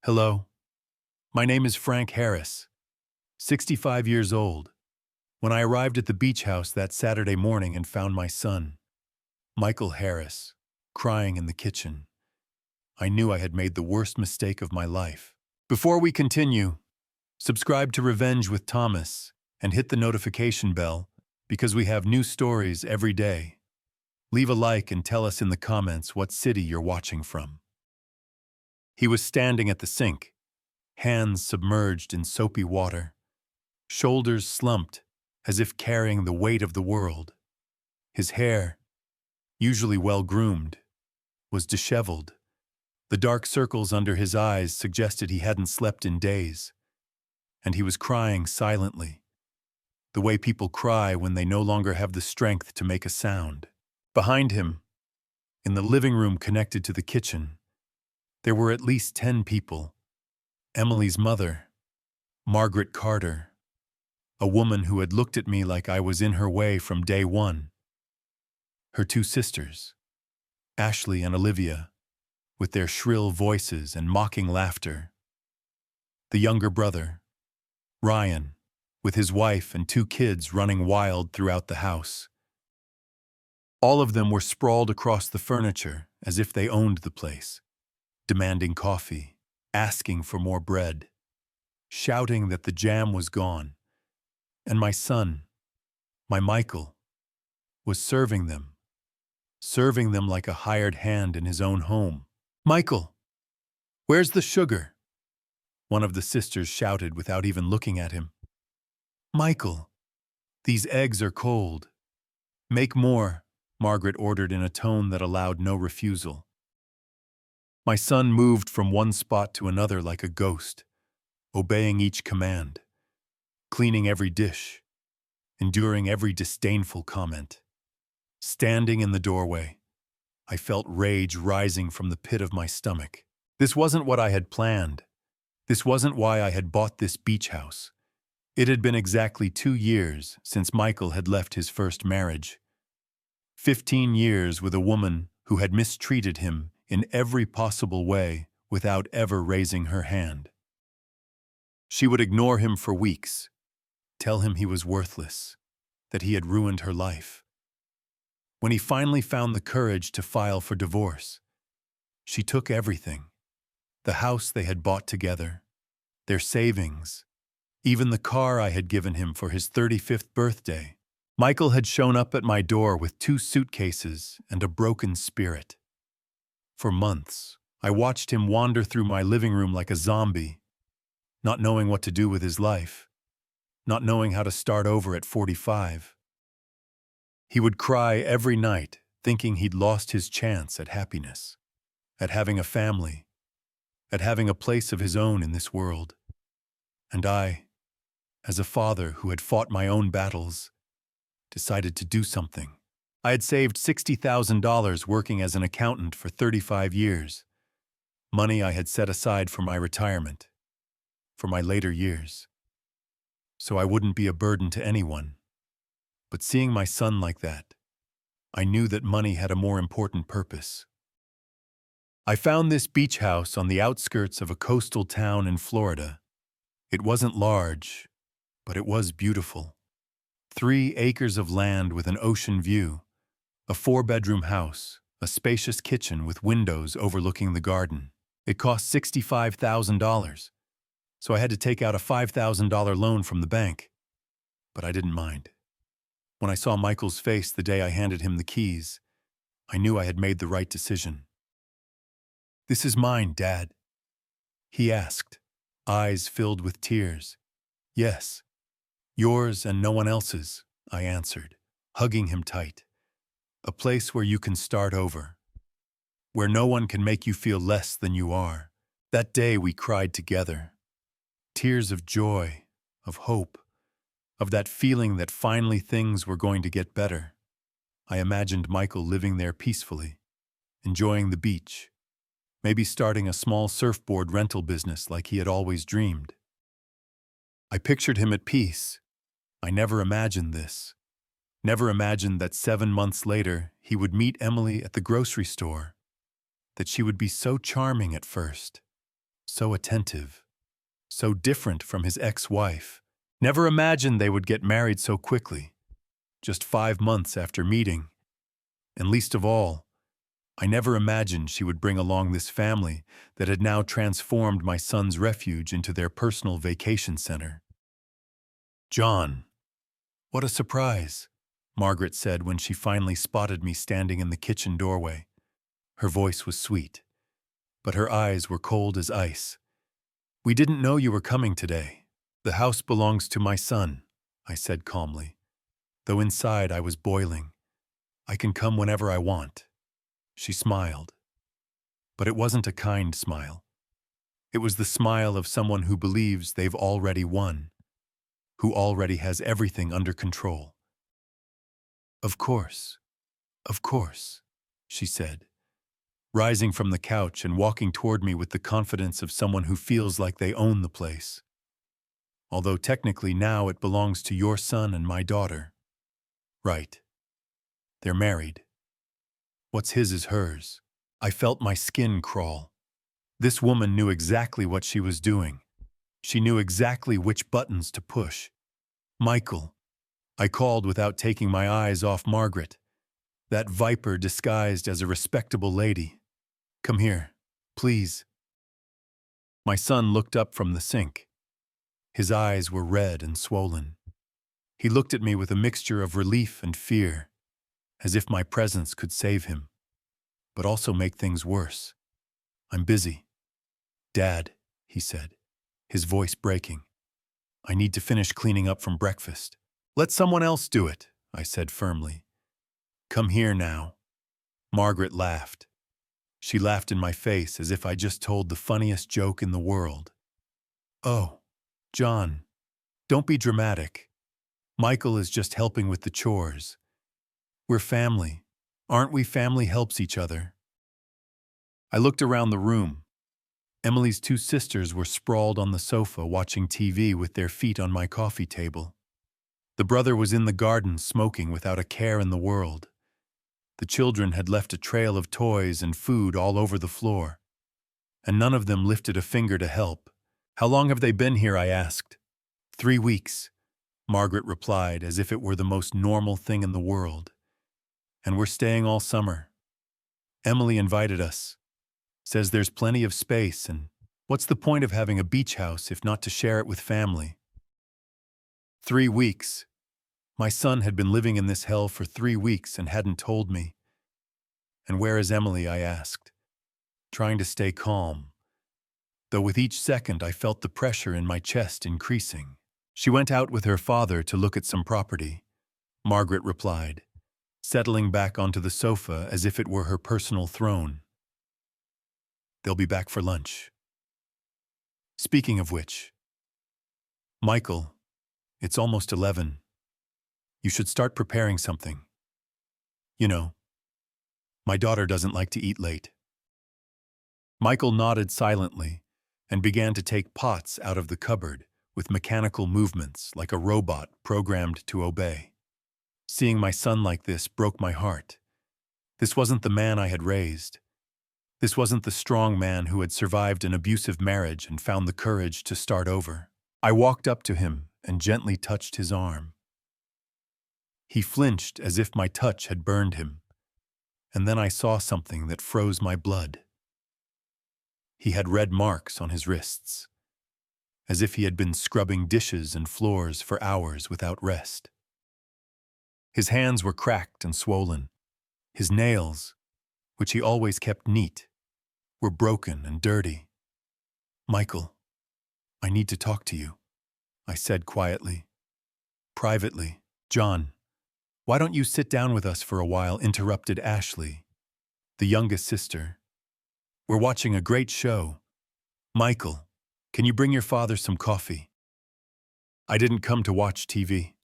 Hello, my name is Frank Harris, 65 years old, when I arrived at the beach house that Saturday morning and found my son, Michael Harris, crying in the kitchen. I knew I had made the worst mistake of my life. Before we continue, subscribe to Revenge with Thomas and hit the notification bell because we have new stories every day. Leave a like and tell us in the comments what city you're watching from. He was standing at the sink, hands submerged in soapy water, shoulders slumped as if carrying the weight of the world. His hair, usually well-groomed, was disheveled. The dark circles under his eyes suggested he hadn't slept in days, and he was crying silently, the way people cry when they no longer have the strength to make a sound. Behind him, in the living room connected to the kitchen, there were at least 10 people. Emily's mother, Margaret Carter, a woman who had looked at me like I was in her way from day one. Her two sisters, Ashley and Olivia, with their shrill voices and mocking laughter. The younger brother, Ryan, with his wife and 2 kids running wild throughout the house. All of them were sprawled across the furniture as if they owned the place, demanding coffee, asking for more bread, shouting that the jam was gone. And my son, my Michael, was serving them like a hired hand in his own home. "Michael, where's the sugar?" one of the sisters shouted without even looking at him. "Michael, these eggs are cold. Make more," Margaret ordered in a tone that allowed no refusal. My son moved from one spot to another like a ghost, obeying each command, cleaning every dish, enduring every disdainful comment. Standing in the doorway, I felt rage rising from the pit of my stomach. This wasn't what I had planned. This wasn't why I had bought this beach house. It had been exactly 2 years since Michael had left his first marriage. 15 years with a woman who had mistreated him in every possible way without ever raising her hand. She would ignore him for weeks, tell him he was worthless, that he had ruined her life. When he finally found the courage to file for divorce, she took everything: the house they had bought together, their savings, even the car I had given him for his 35th birthday. Michael had shown up at my door with 2 suitcases and a broken spirit. For months, I watched him wander through my living room like a zombie, not knowing what to do with his life, not knowing how to start over at 45. He would cry every night, thinking he'd lost his chance at happiness, at having a family, at having a place of his own in this world. And I, as a father who had fought my own battles, decided to do something. I had saved $60,000 working as an accountant for 35 years, money I had set aside for my retirement, for my later years, so I wouldn't be a burden to anyone. But seeing my son like that, I knew that money had a more important purpose. I found this beach house on the outskirts of a coastal town in Florida. It wasn't large, but it was beautiful. 3 acres of land with an ocean view, a 4-bedroom house, a spacious kitchen with windows overlooking the garden. It cost $65,000, so I had to take out a $5,000 loan from the bank. But I didn't mind. When I saw Michael's face the day I handed him the keys, I knew I had made the right decision. "This is mine, Dad," he asked, eyes filled with tears. "Yes, yours and no one else's," I answered, hugging him tight. "A place where you can start over, where no one can make you feel less than you are." That day we cried together. Tears of joy, of hope, of that feeling that finally things were going to get better. I imagined Michael living there peacefully, enjoying the beach, maybe starting a small surfboard rental business like he had always dreamed. I pictured him at peace. I never imagined this. Never imagined that 7 months later he would meet Emily at the grocery store, that she would be so charming at first, so attentive, so different from his ex-wife. Never imagined they would get married so quickly, just 5 months after meeting. And least of all, I never imagined she would bring along this family that had now transformed my son's refuge into their personal vacation center. "John, what a surprise," Margaret said when she finally spotted me standing in the kitchen doorway. Her voice was sweet, but her eyes were cold as ice. "We didn't know you were coming today. The house belongs to my son," I said calmly, though inside I was boiling. "I can come whenever I want." She smiled, but it wasn't a kind smile. It was the smile of someone who believes they've already won, who already has everything under control. Of course," she said, rising from the couch and walking toward me with the confidence of someone who feels like they own the place. "Although technically now it belongs to your son and my daughter." "Right. They're married. What's his is hers." I felt my skin crawl. This woman knew exactly what she was doing. She knew exactly which buttons to push. "Michael," I called without taking my eyes off Margaret, that viper disguised as a respectable lady. "Come here, please." My son looked up from the sink. His eyes were red and swollen. He looked at me with a mixture of relief and fear, as if my presence could save him, but also make things worse. "I'm busy." "Dad," he said, his voice breaking, "I need to finish cleaning up from breakfast." "Let someone else do it," I said firmly. "Come here now." Margaret laughed. She laughed in my face as if I just told the funniest joke in the world. "Oh, John, don't be dramatic. Michael is just helping with the chores. We're family. Aren't we? Family helps each other." I looked around the room. Emily's 2 sisters were sprawled on the sofa watching TV with their feet on my coffee table. The brother was in the garden smoking without a care in the world. The children had left a trail of toys and food all over the floor, and none of them lifted a finger to help. "How long have they been here?" I asked. 3 weeks, Margaret replied as if it were the most normal thing in the world. "And we're staying all summer. Emily invited us. Says there's plenty of space, and what's the point of having a beach house if not to share it with family?" 3 weeks. My son had been living in this hell for 3 weeks and hadn't told me. "And where is Emily?" I asked, trying to stay calm, though with each second I felt the pressure in my chest increasing. "She went out with her father to look at some property," Margaret replied, settling back onto the sofa as if it were her personal throne. "They'll be back for lunch. Speaking of which, Michael, it's almost 11. You should start preparing something. You know, my daughter doesn't like to eat late." Michael nodded silently and began to take pots out of the cupboard with mechanical movements like a robot programmed to obey. Seeing my son like this broke my heart. This wasn't the man I had raised. This wasn't the strong man who had survived an abusive marriage and found the courage to start over. I walked up to him and gently touched his arm. He flinched as if my touch had burned him, and then I saw something that froze my blood. He had red marks on his wrists, as if he had been scrubbing dishes and floors for hours without rest. His hands were cracked and swollen. His nails, which he always kept neat, were broken and dirty. "Michael, I need to talk to you," I said quietly. "Privately." "John, why don't you sit down with us for a while?" interrupted Ashley, the youngest sister. "We're watching a great show. Michael, can you bring your father some coffee?" "I didn't come to watch TV,"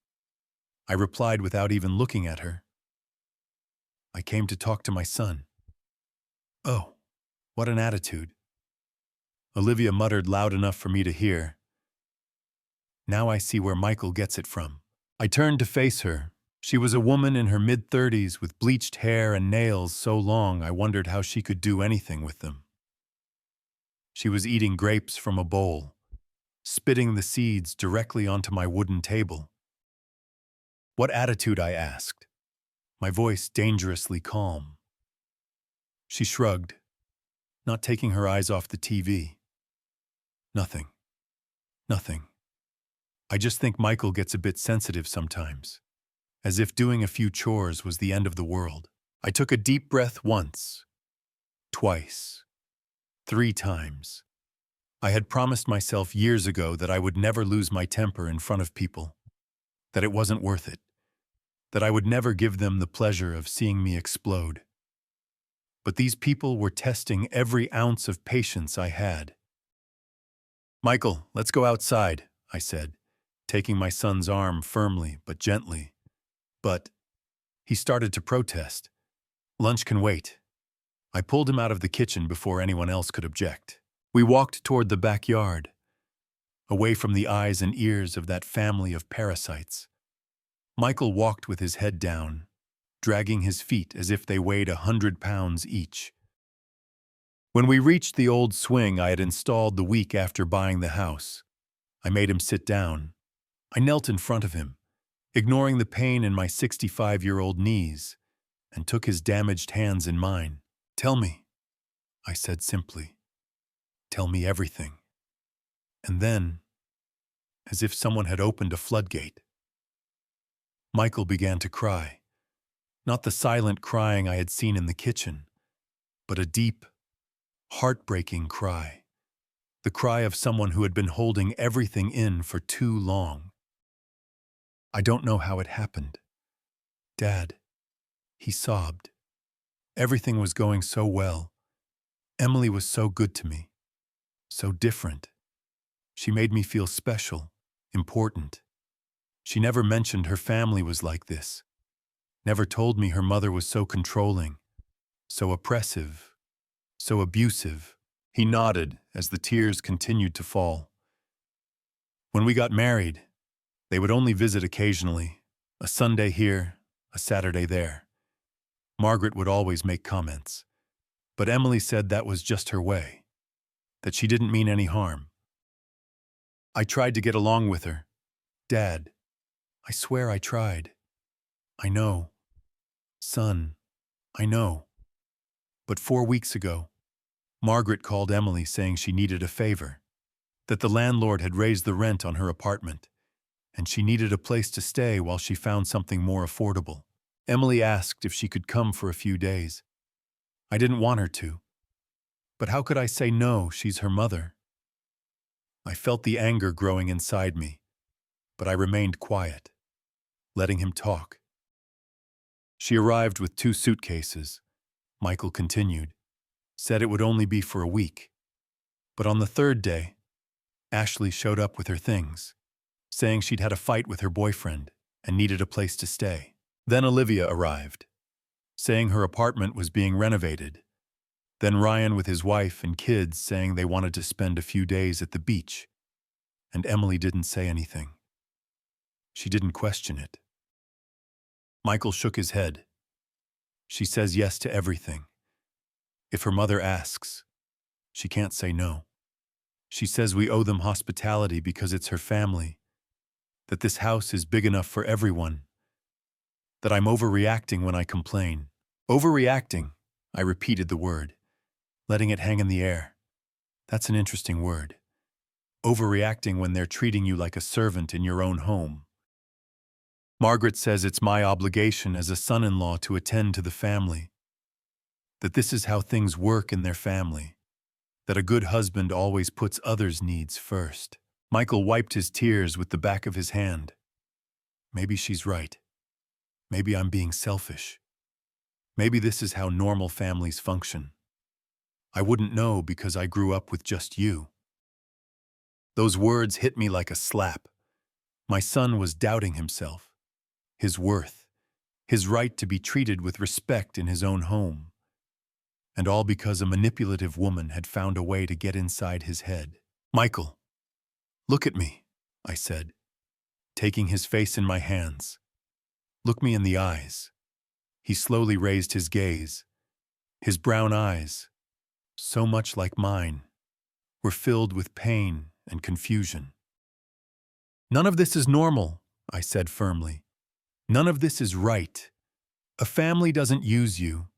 I replied without even looking at her. "I came to talk to my son." "Oh, what an attitude," Olivia muttered loud enough for me to hear. "Now I see where Michael gets it from." I turned to face her. She was a woman in her mid-30s with bleached hair and nails so long I wondered how she could do anything with them. She was eating grapes from a bowl, spitting the seeds directly onto my wooden table. "What attitude?" I asked, my voice dangerously calm. She shrugged, not taking her eyes off the TV. "Nothing. Nothing. I just think Michael gets a bit sensitive sometimes, as if doing a few chores was the end of the world." I took a deep breath once, twice, 3 times. I had promised myself years ago that I would never lose my temper in front of people, that it wasn't worth it, that I would never give them the pleasure of seeing me explode. But these people were testing every ounce of patience I had. "Michael, let's go outside," I said, taking my son's arm firmly but gently. But he started to protest. "Lunch can wait." I pulled him out of the kitchen before anyone else could object. We walked toward the backyard, away from the eyes and ears of that family of parasites. Michael walked with his head down, dragging his feet as if they weighed 100 pounds each. When we reached the old swing I had installed the week after buying the house, I made him sit down. I knelt in front of him, ignoring the pain in my 65-year-old knees, and took his damaged hands in mine. "Tell me," I said simply. "Tell me everything." And then, as if someone had opened a floodgate, Michael began to cry. Not the silent crying I had seen in the kitchen, but a deep, heartbreaking cry. The cry of someone who had been holding everything in for too long. "I don't know how it happened. Dad," he sobbed. "Everything was going so well. Emily was so good to me. So different. She made me feel special, important. She never mentioned her family was like this. Never told me her mother was so controlling, so oppressive, so abusive." He nodded as the tears continued to fall. "When we got married, they would only visit occasionally, a Sunday here, a Saturday there. Margaret would always make comments, but Emily said that was just her way, that she didn't mean any harm. I tried to get along with her. Dad, I swear I tried. I know. Son, I know. But 4 weeks ago, Margaret called Emily saying she needed a favor, that the landlord had raised the rent on her apartment, and she needed a place to stay while she found something more affordable. Emily asked if she could come for a few days. I didn't want her to. But how could I say no? She's her mother." I felt the anger growing inside me, but I remained quiet, letting him talk. "She arrived with 2 suitcases," Michael continued, "said it would only be for a week. But on the 3rd day, Ashley showed up with her things, saying she'd had a fight with her boyfriend and needed a place to stay. Then Olivia arrived, saying her apartment was being renovated. Then Ryan with his wife and kids saying they wanted to spend a few days at the beach. And Emily didn't say anything. She didn't question it." Michael shook his head. "She says yes to everything. If her mother asks, she can't say no. She says we owe them hospitality because it's her family, that this house is big enough for everyone, that I'm overreacting when I complain." "Overreacting," I repeated the word, letting it hang in the air. That's an interesting word. Overreacting when they're treating you like a servant in your own home. "Margaret says it's my obligation as a son-in-law to attend to the family, that this is how things work in their family, that a good husband always puts others' needs first." Michael wiped his tears with the back of his hand. Maybe she's right. Maybe I'm being selfish. Maybe this is how normal families function. I wouldn't know because I grew up with just you. Those words hit me like a slap. My son was doubting himself, his worth, his right to be treated with respect in his own home. And all because a manipulative woman had found a way to get inside his head. "Michael, look at me," I said, taking his face in my hands. "Look me in the eyes." He slowly raised his gaze, his brown eyes, so much like mine, were filled with pain and confusion. "None of this is normal," I said firmly. "None of this is right. A family doesn't use you.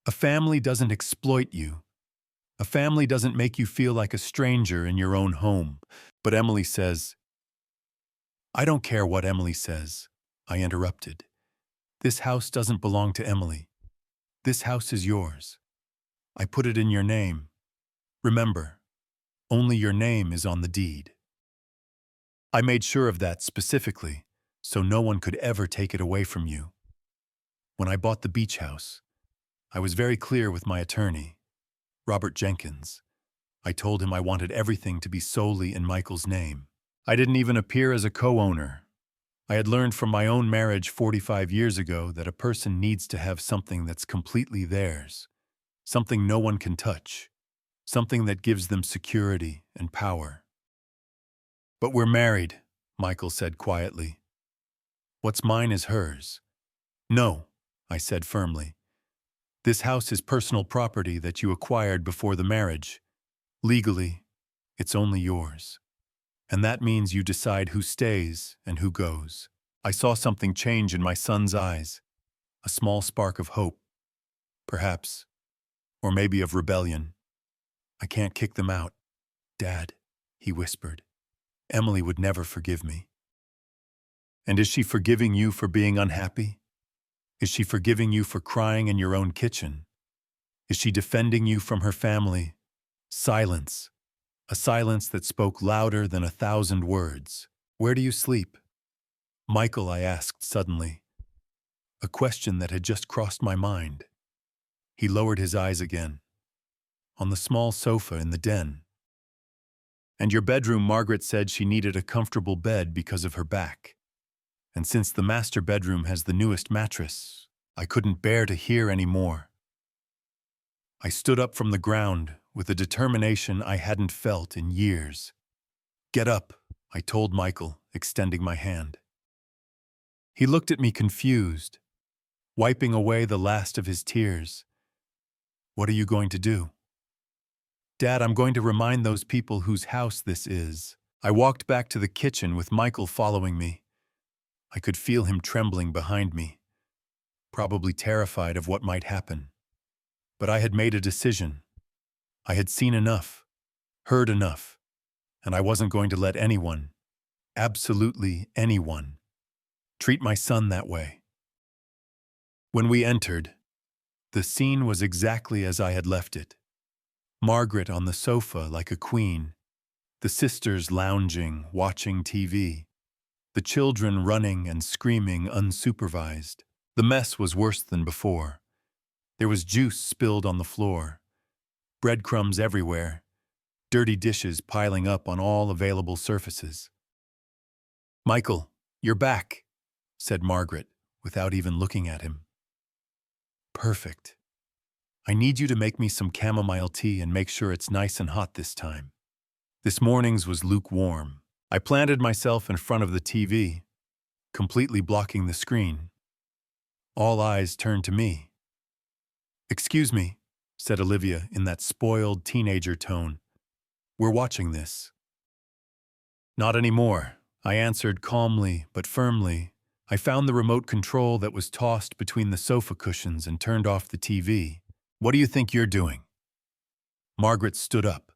A family doesn't exploit you. A family doesn't make you feel like a stranger in your own home." But Emily says, "I don't care what Emily says," I interrupted. "This house doesn't belong to Emily. This house is yours. I put it in your name. Remember, only your name is on the deed." I made sure of that specifically, so no one could ever take it away from you. When I bought the beach house, I was very clear with my attorney, Robert Jenkins. I told him I wanted everything to be solely in Michael's name. I didn't even appear as a co-owner. I had learned from my own marriage 45 years ago that a person needs to have something that's completely theirs, something no one can touch, something that gives them security and power. "But we're married," Michael said quietly. "What's mine is hers." "No," I said firmly. "This house is personal property that you acquired before the marriage. Legally, it's only yours. And that means you decide who stays and who goes." I saw something change in my son's eyes, a small spark of hope, perhaps, or maybe of rebellion. "I can't kick them out, Dad," he whispered. "Emily would never forgive me." "And is she forgiving you for being unhappy? Is she forgiving you for crying in your own kitchen? Is she defending you from her family?" Silence. A silence that spoke louder than 1,000 words. "Where do you sleep?" "Michael," I asked suddenly, a question that had just crossed my mind. He lowered his eyes again. "On the small sofa in the den." "And your bedroom, Margaret said she needed a comfortable bed because of her back. And since the master bedroom has the newest mattress, I couldn't bear to hear any more." I stood up from the ground with a determination I hadn't felt in years. "Get up," I told Michael, extending my hand. He looked at me confused, wiping away the last of his tears. "What are you going to do?" "Dad, I'm going to remind those people whose house this is." I walked back to the kitchen with Michael following me. I could feel him trembling behind me, probably terrified of what might happen. But I had made a decision. I had seen enough, heard enough, and I wasn't going to let anyone, absolutely anyone, treat my son that way. When we entered, the scene was exactly as I had left it. Margaret on the sofa like a queen, the sisters lounging, watching TV, the children running and screaming unsupervised. The mess was worse than before. There was juice spilled on the floor, breadcrumbs everywhere, dirty dishes piling up on all available surfaces. "Michael, you're back," said Margaret, without even looking at him. "Perfect. I need you to make me some chamomile tea and make sure it's nice and hot this time. This morning's was lukewarm." I planted myself in front of the TV, completely blocking the screen. All eyes turned to me. "Excuse me," said Olivia in that spoiled teenager tone. "We're watching this." "Not anymore," I answered calmly but firmly. I found the remote control that was tossed between the sofa cushions and turned off the TV. "What do you think you're doing?" Margaret stood up,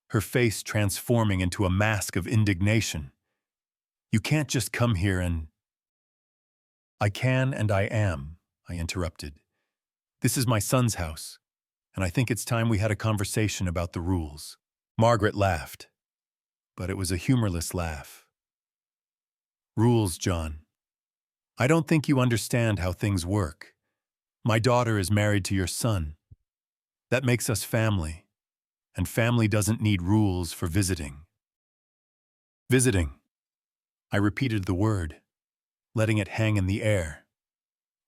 her face transforming into a mask of indignation. "You can't just come here and—" "I can and I am," I interrupted. "This is my son's house, and I think it's time we had a conversation about the rules." Margaret laughed, but it was a humorless laugh. "Rules, John. I don't think you understand how things work. My daughter is married to your son. That makes us family, and family doesn't need rules for visiting." "Visiting." I repeated the word, letting it hang in the air.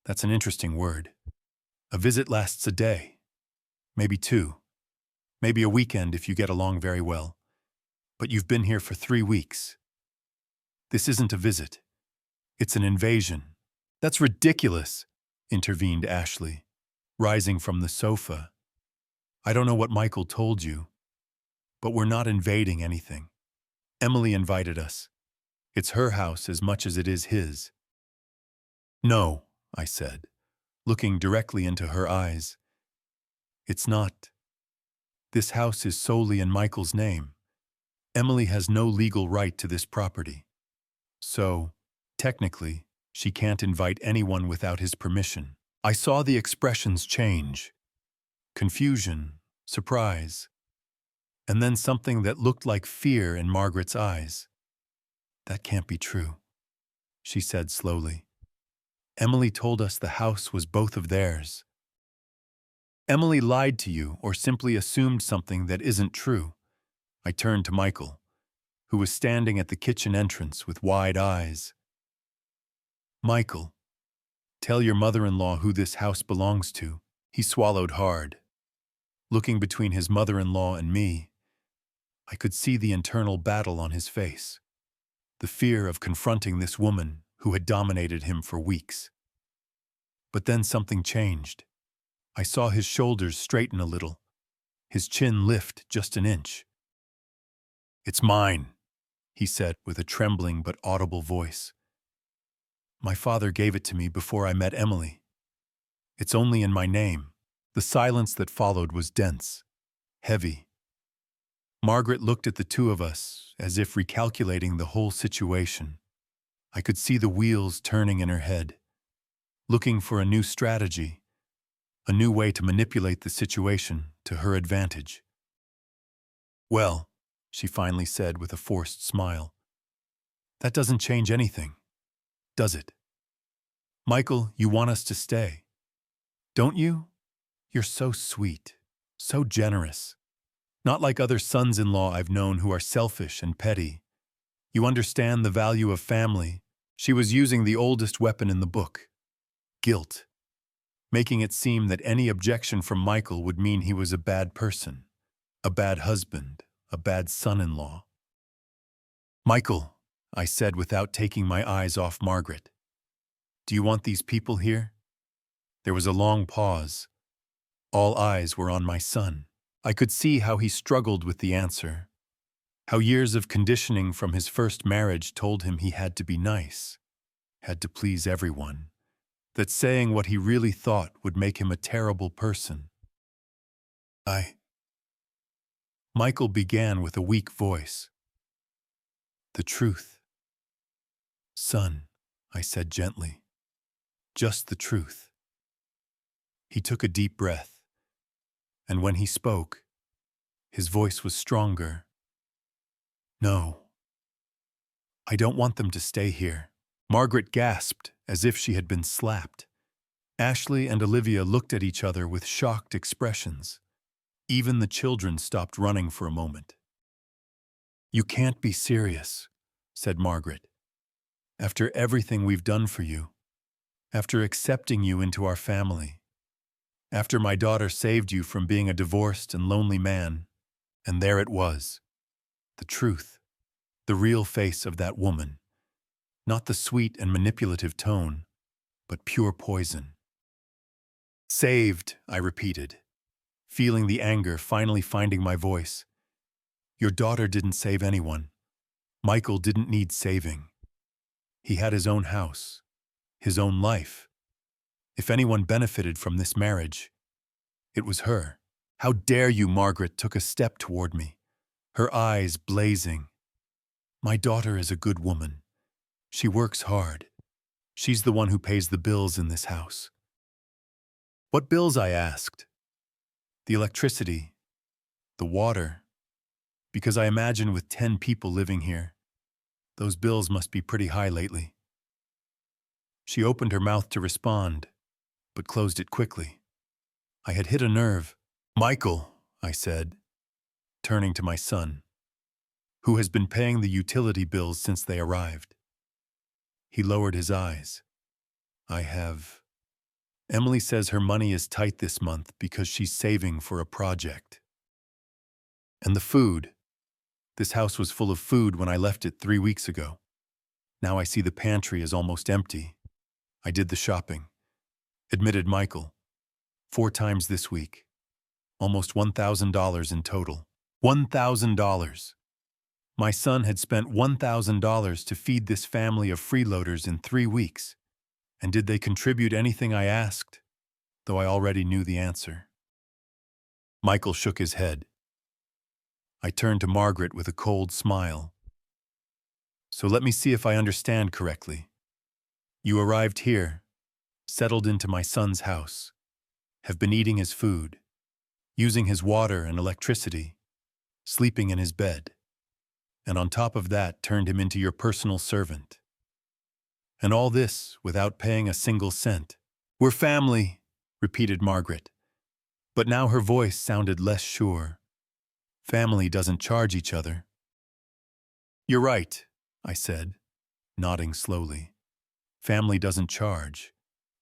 That's an interesting word. A visit lasts a day, maybe 2, maybe a weekend if you get along very well. But you've been here for 3 weeks. This isn't a visit. It's an invasion. "That's ridiculous," intervened Ashley, rising from the sofa. "I don't know what Michael told you, But we're not invading anything. Emily invited us. It's her house as much as it is his. No, I said, looking directly into her eyes. It's not. This house is solely in Michael's name. Emily has no legal right to this property. So, technically, she can't invite anyone without his permission. I saw the expressions change. Confusion, surprise, and then something that looked like fear in Margaret's eyes. That can't be true, she said slowly. Emily told us the house was both of theirs. Emily lied to you or simply assumed something that isn't true. I turned to Michael, who was standing at the kitchen entrance with wide eyes. Michael, tell your mother-in-law who this house belongs to. He swallowed hard. Looking between his mother-in-law and me, I could see the internal battle on his face, the fear of confronting this woman who had dominated him for weeks. But then something changed. I saw his shoulders straighten a little, his chin lift just an inch. It's mine, he said with a trembling but audible voice. My father gave it to me before I met Emily. It's only in my name. The silence that followed was dense, heavy. Margaret looked at the two of us, as if recalculating the whole situation. I could see the wheels turning in her head, looking for a new strategy, a new way to manipulate the situation to her advantage. Well, she finally said with a forced smile, that doesn't change anything, does it? Michael, you want us to stay, don't you? You're so sweet, so generous. Not like other sons-in-law I've known who are selfish and petty. You understand the value of family. She was using the oldest weapon in the book, guilt, making it seem that any objection from Michael would mean he was a bad person, a bad husband, a bad son-in-law. Michael, I said without taking my eyes off Margaret, do you want these people here? There was a long pause. All eyes were on my son. I could see how he struggled with the answer, how years of conditioning from his first marriage told him he had to be nice, had to please everyone, that saying what he really thought would make him a terrible person. Michael began with a weak voice. The truth. Son, I said gently, just the truth. He took a deep breath. And when he spoke, his voice was stronger. No, I don't want them to stay here. Margaret gasped as if she had been slapped. Ashley and Olivia looked at each other with shocked expressions. Even the children stopped running for a moment. You can't be serious, said Margaret. After everything we've done for you, after accepting you into our family, after my daughter saved you from being a divorced and lonely man, and there it was, the truth, the real face of that woman, not the sweet and manipulative tone, but pure poison. Saved, I repeated, feeling the anger finally finding my voice. Your daughter didn't save anyone. Michael didn't need saving. He had his own house, his own life. If anyone benefited from this marriage, it was her. How dare you, Margaret took a step toward me, her eyes blazing. My daughter is a good woman. She works hard. She's the one who pays the bills in this house. What bills? I asked. The electricity, the water, because I imagine with 10 people living here, those bills must be pretty high lately. She opened her mouth to respond, but closed it quickly. I had hit a nerve. Michael, I said, turning to my son, who has been paying the utility bills since they arrived. He lowered his eyes. I have. Emily says her money is tight this month because she's saving for a project. And the food. This house was full of food when I left it 3 weeks ago. Now I see the pantry is almost empty. I did the shopping, admitted Michael, 4 times this week. Almost $1,000 in total. $1,000. My son had spent $1,000 to feed this family of freeloaders in 3 weeks. And did they contribute anything I asked? Though I already knew the answer. Michael shook his head. I turned to Margaret with a cold smile. So let me see if I understand correctly. You arrived here, settled into my son's house, have been eating his food, using his water and electricity, sleeping in his bed, and on top of that turned him into your personal servant. And all this without paying a single cent. We're family, repeated Margaret, but now her voice sounded less sure. Family doesn't charge each other. You're right, I said, nodding slowly. Family doesn't charge,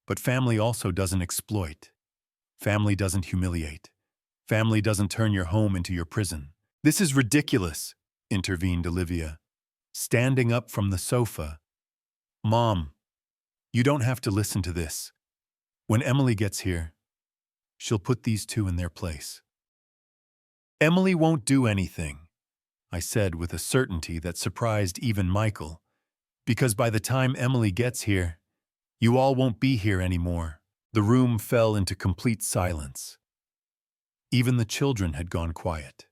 but family also doesn't exploit. Family doesn't humiliate. Family doesn't turn your home into your prison. This is ridiculous, intervened Olivia, standing up from the sofa. Mom, you don't have to listen to this. When Emily gets here, she'll put these two in their place. Emily won't do anything, I said with a certainty that surprised even Michael, because by the time Emily gets here, you all won't be here anymore. The room fell into complete silence. Even the children had gone quiet,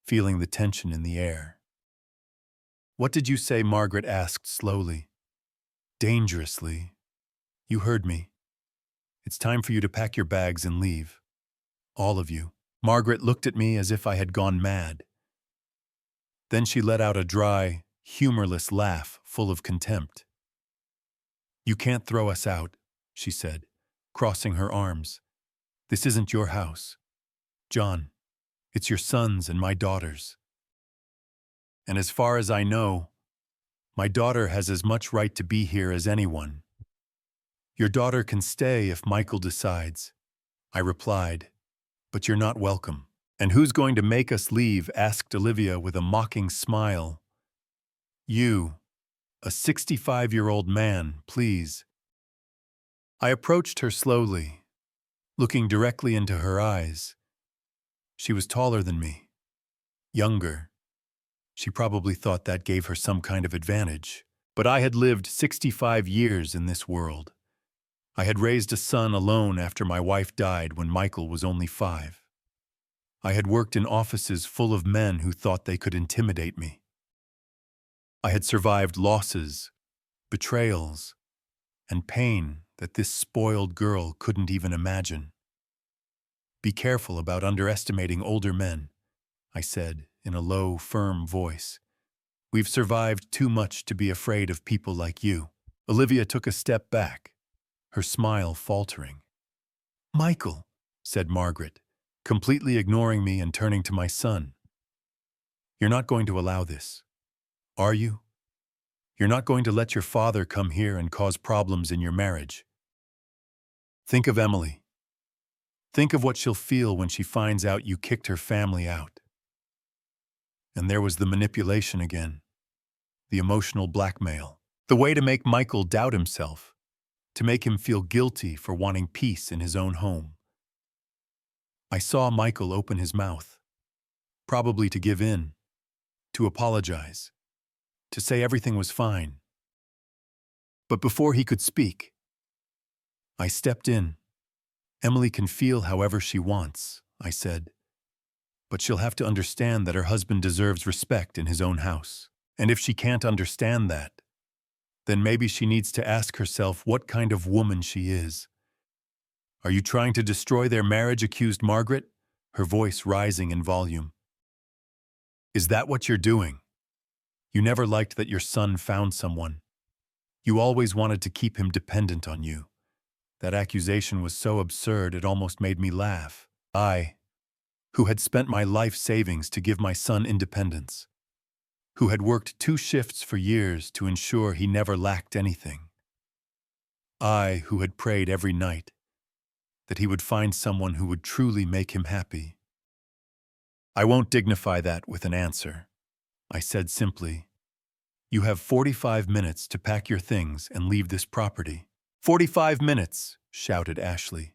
feeling the tension in the air. What did you say? Margaret asked slowly. Dangerously. You heard me. It's time for you to pack your bags and leave. All of you. Margaret looked at me as if I had gone mad. Then she let out a dry, humorless laugh full of contempt. You can't throw us out, she said, crossing her arms. This isn't your house. John, it's your son's and my daughter's. And as far as I know, my daughter has as much right to be here as anyone. Your daughter can stay if Michael decides, I replied, but you're not welcome. And who's going to make us leave? Asked Olivia with a mocking smile. You, a 65-year-old man, please. I approached her slowly, looking directly into her eyes. She was taller than me, younger. She probably thought that gave her some kind of advantage. But I had lived 65 years in this world. I had raised a son alone after my wife died when Michael was only 5. I had worked in offices full of men who thought they could intimidate me. I had survived losses, betrayals, and pain that this spoiled girl couldn't even imagine. Be careful about underestimating older men, I said in a low, firm voice. We've survived too much to be afraid of people like you. Olivia took a step back, her smile faltering. Michael, said Margaret, completely ignoring me and turning to my son. You're not going to allow this, are you? You're not going to let your father come here and cause problems in your marriage. Think of Emily. Think of what she'll feel when she finds out you kicked her family out. And there was the manipulation again, the emotional blackmail, the way to make Michael doubt himself, to make him feel guilty for wanting peace in his own home. I saw Michael open his mouth, probably to give in, to apologize, to say everything was fine. But before he could speak, I stepped in. Emily can feel however she wants, I said, but she'll have to understand that her husband deserves respect in his own house. And if she can't understand that, then maybe she needs to ask herself what kind of woman she is. Are you trying to destroy their marriage? Accused Margaret, her voice rising in volume. Is that what you're doing? You never liked that your son found someone. You always wanted to keep him dependent on you. That accusation was so absurd it almost made me laugh. I, who had spent my life savings to give my son independence, who had worked 2 shifts for years to ensure he never lacked anything. I, who had prayed every night that he would find someone who would truly make him happy. I won't dignify that with an answer. I said simply, you have 45 minutes to pack your things and leave this property. 45 minutes, shouted Ashley.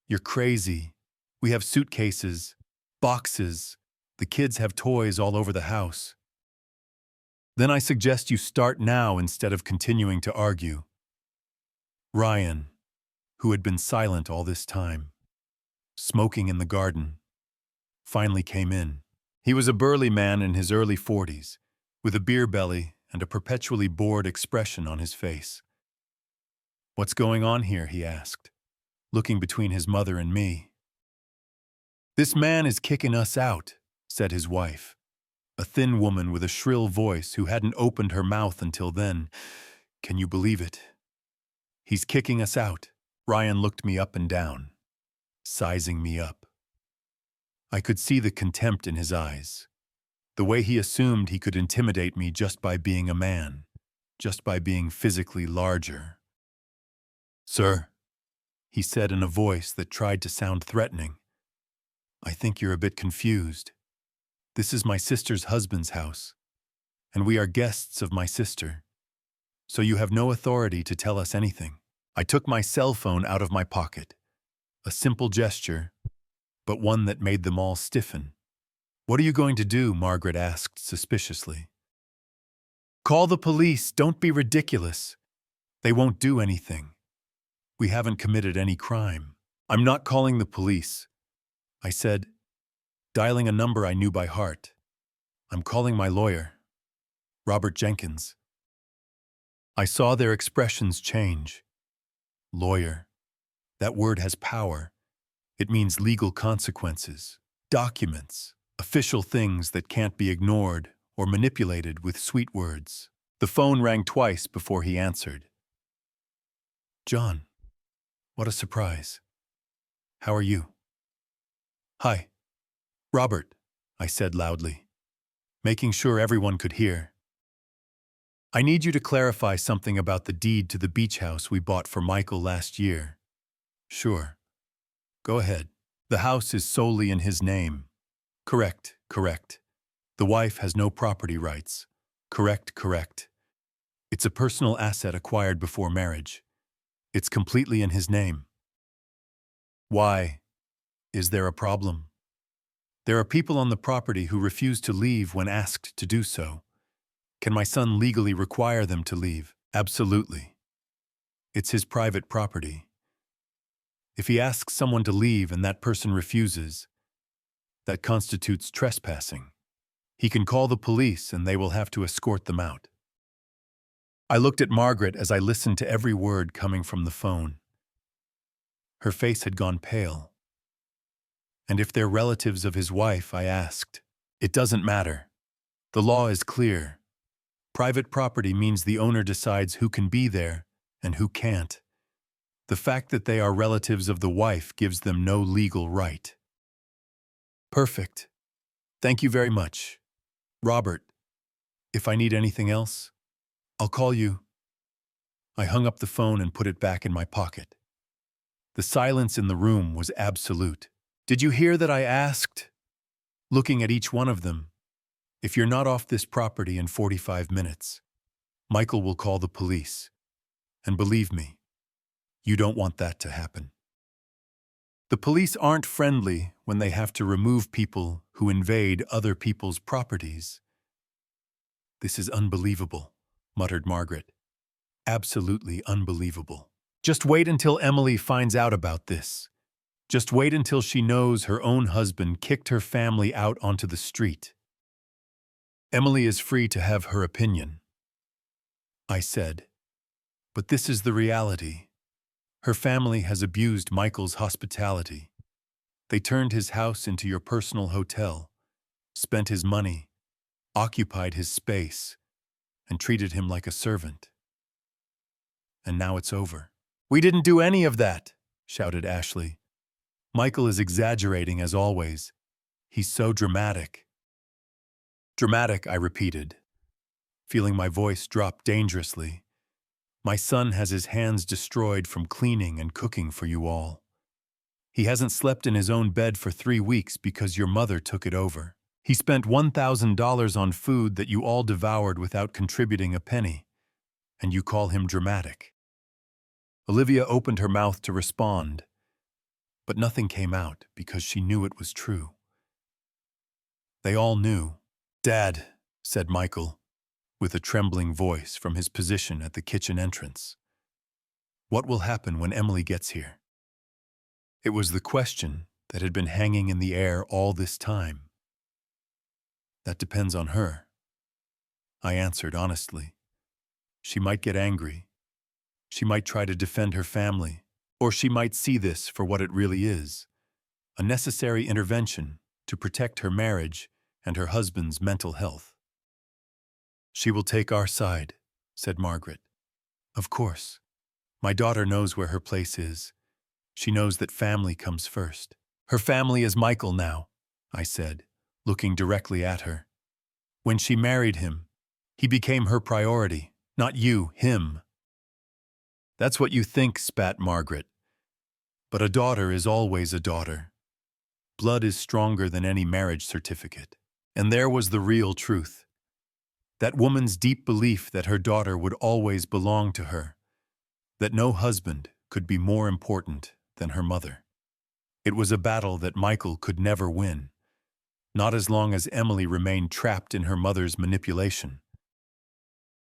You're crazy. We have suitcases, boxes, The kids have toys all over the house. Then I suggest you start now instead of continuing to argue. Ryan, who had been silent all this time, smoking in the garden, finally came in. He was a burly man in his early 40s, with a beer belly and a perpetually bored expression on his face. "What's going on here?" he asked, looking between his mother and me. "This man is kicking us out," said his wife, a thin woman with a shrill voice who hadn't opened her mouth until then. "Can you believe it? He's kicking us out." Ryan looked me up and down, sizing me up. I could see the contempt in his eyes, the way he assumed he could intimidate me just by being a man, just by being physically larger. "Sir," he said in a voice that tried to sound threatening, "I think you're a bit confused. This is my sister's husband's house, and we are guests of my sister, so you have no authority to tell us anything." I took my cell phone out of my pocket, a simple gesture, but one that made them all stiffen. "What are you going to do?" Margaret asked suspiciously. "Call the police. Don't be ridiculous. They won't do anything. We haven't committed any crime." "I'm not calling the police," I said, dialing a number I knew by heart. "I'm calling my lawyer, Robert Jenkins." I saw their expressions change. Lawyer. That word has power. It means legal consequences, documents, official things that can't be ignored or manipulated with sweet words. The phone rang twice before he answered. "John, what a surprise. How are you?" "Hi, Robert," I said loudly, making sure everyone could hear. "I need you to clarify something about the deed to the beach house we bought for Michael last year." "Sure. Go ahead." "The house is solely in his name." "Correct, correct. The wife has no property rights." "Correct, correct. It's a personal asset acquired before marriage. It's completely in his name." "Why? Is there a problem?" "There are people on the property who refuse to leave when asked to do so. Can my son legally require them to leave?" "Absolutely. It's his private property. If he asks someone to leave and that person refuses, that constitutes trespassing. He can call the police and they will have to escort them out." I looked at Margaret as I listened to every word coming from the phone. Her face had gone pale. "And if they're relatives of his wife?" I asked. "It doesn't matter. The law is clear. Private property means the owner decides who can be there and who can't. The fact that they are relatives of the wife gives them no legal right." "Perfect. Thank you very much. Robert, if I need anything else, I'll call you." I hung up the phone and put it back in my pocket. The silence in the room was absolute. "Did you hear that?" I asked, looking at each one of them. "If you're not off this property in 45 minutes, Michael will call the police. And believe me, you don't want that to happen. The police aren't friendly when they have to remove people who invade other people's properties." "This is unbelievable," muttered Margaret. "Absolutely unbelievable. Just wait until Emily finds out about this. Just wait until she knows her own husband kicked her family out onto the street." "Emily is free to have her opinion," I said. "But this is the reality. Her family has abused Michael's hospitality. They turned his house into your personal hotel, spent his money, occupied his space, and treated him like a servant. And now it's over." "We didn't do any of that," shouted Ashley. "Michael is exaggerating as always. He's so dramatic." "Dramatic," I repeated, feeling my voice drop dangerously. "My son has his hands destroyed from cleaning and cooking for you all. He hasn't slept in his own bed for 3 weeks because your mother took it over. He spent $1,000 on food that you all devoured without contributing a penny, and you call him dramatic." Olivia opened her mouth to respond, but nothing came out because she knew it was true. They all knew. "Dad," said Michael, with a trembling voice from his position at the kitchen entrance. "What will happen when Emily gets here?" It was the question that had been hanging in the air all this time. "That depends on her," I answered honestly. "She might get angry. She might try to defend her family, or she might see this for what it really is, a necessary intervention to protect her marriage and her husband's mental health." "She will take our side," said Margaret. "Of course. My daughter knows where her place is. She knows that family comes first." "Her family is Michael now," I said, looking directly at her. "When she married him, he became her priority, not you, him." "That's what you think," spat Margaret. "But a daughter is always a daughter. Blood is stronger than any marriage certificate." And there was the real truth. That woman's deep belief that her daughter would always belong to her, that no husband could be more important than her mother. It was a battle that Michael could never win, not as long as Emily remained trapped in her mother's manipulation.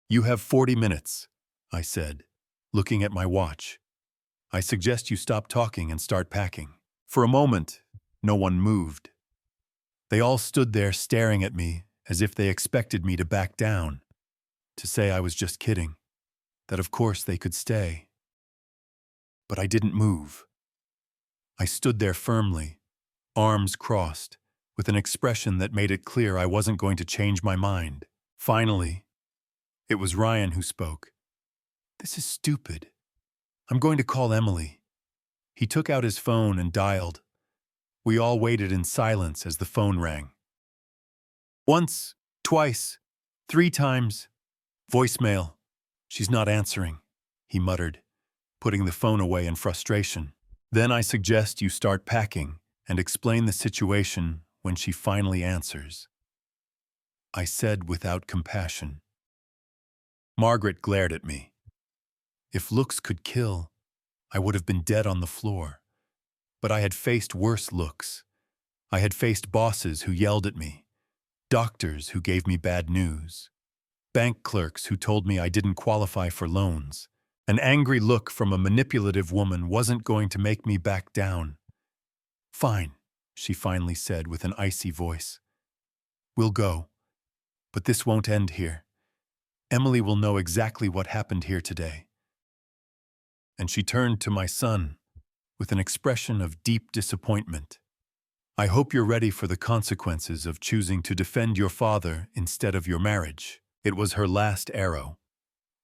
"You have 40 minutes, I said, looking at my watch. "I suggest you stop talking and start packing." For a moment, no one moved. They all stood there staring at me as if they expected me to back down, to say I was just kidding, that of course they could stay. But I didn't move. I stood there firmly, arms crossed, with an expression that made it clear I wasn't going to change my mind. Finally, it was Ryan who spoke. "This is stupid. I'm going to call Emily." He took out his phone and dialed. We all waited in silence as the phone rang. "Once, twice, 3 times. Voicemail. She's not answering," he muttered, putting the phone away in frustration. "Then I suggest you start packing and explain the situation when she finally answers," I said without compassion. Margaret glared at me. If looks could kill, I would have been dead on the floor. But I had faced worse looks. I had faced bosses who yelled at me, doctors who gave me bad news, bank clerks who told me I didn't qualify for loans. An angry look from a manipulative woman wasn't going to make me back down. "Fine," she finally said with an icy voice. "We'll go. But this won't end here. Emily will know exactly what happened here today." And she turned to my son with an expression of deep disappointment. "I hope you're ready for the consequences of choosing to defend your father instead of your marriage." It was her last arrow,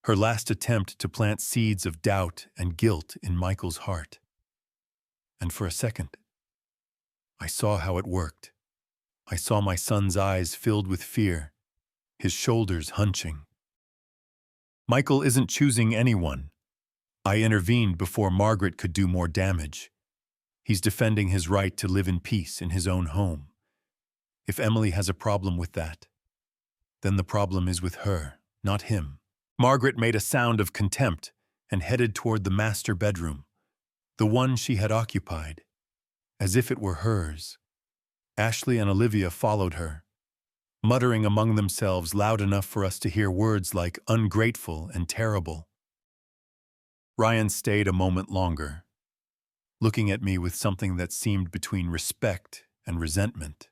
her last attempt to plant seeds of doubt and guilt in Michael's heart. And for a second, I saw how it worked. I saw my son's eyes filled with fear, his shoulders hunching. "Michael isn't choosing anyone." I intervened before Margaret could do more damage. "He's defending his right to live in peace in his own home. If Emily has a problem with that, then the problem is with her, not him." Margaret made a sound of contempt and headed toward the master bedroom, the one she had occupied, as if it were hers. Ashley and Olivia followed her, muttering among themselves loud enough for us to hear words like ungrateful and terrible. Ryan stayed a moment longer, looking at me with something that seemed between respect and resentment.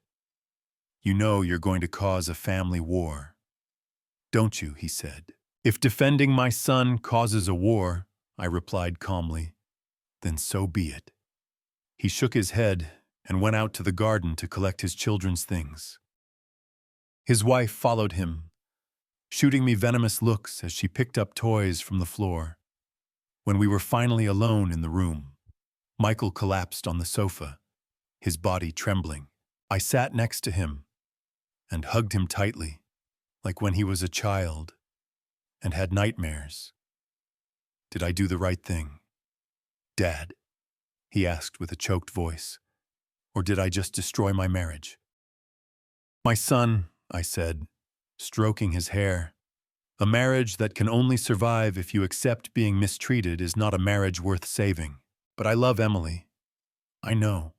"You know you're going to cause a family war, don't you?" he said. "If defending my son causes a war," I replied calmly, "then so be it." He shook his head and went out to the garden to collect his children's things. His wife followed him, shooting me venomous looks as she picked up toys from the floor. When we were finally alone in the room, Michael collapsed on the sofa, his body trembling. I sat next to him and hugged him tightly, like when he was a child and had nightmares. "Did I do the right thing, Dad?" he asked with a choked voice. "Or did I just destroy my marriage?" "My son," I said, stroking his hair, "a marriage that can only survive if you accept being mistreated is not a marriage worth saving. But I love Emily. I know.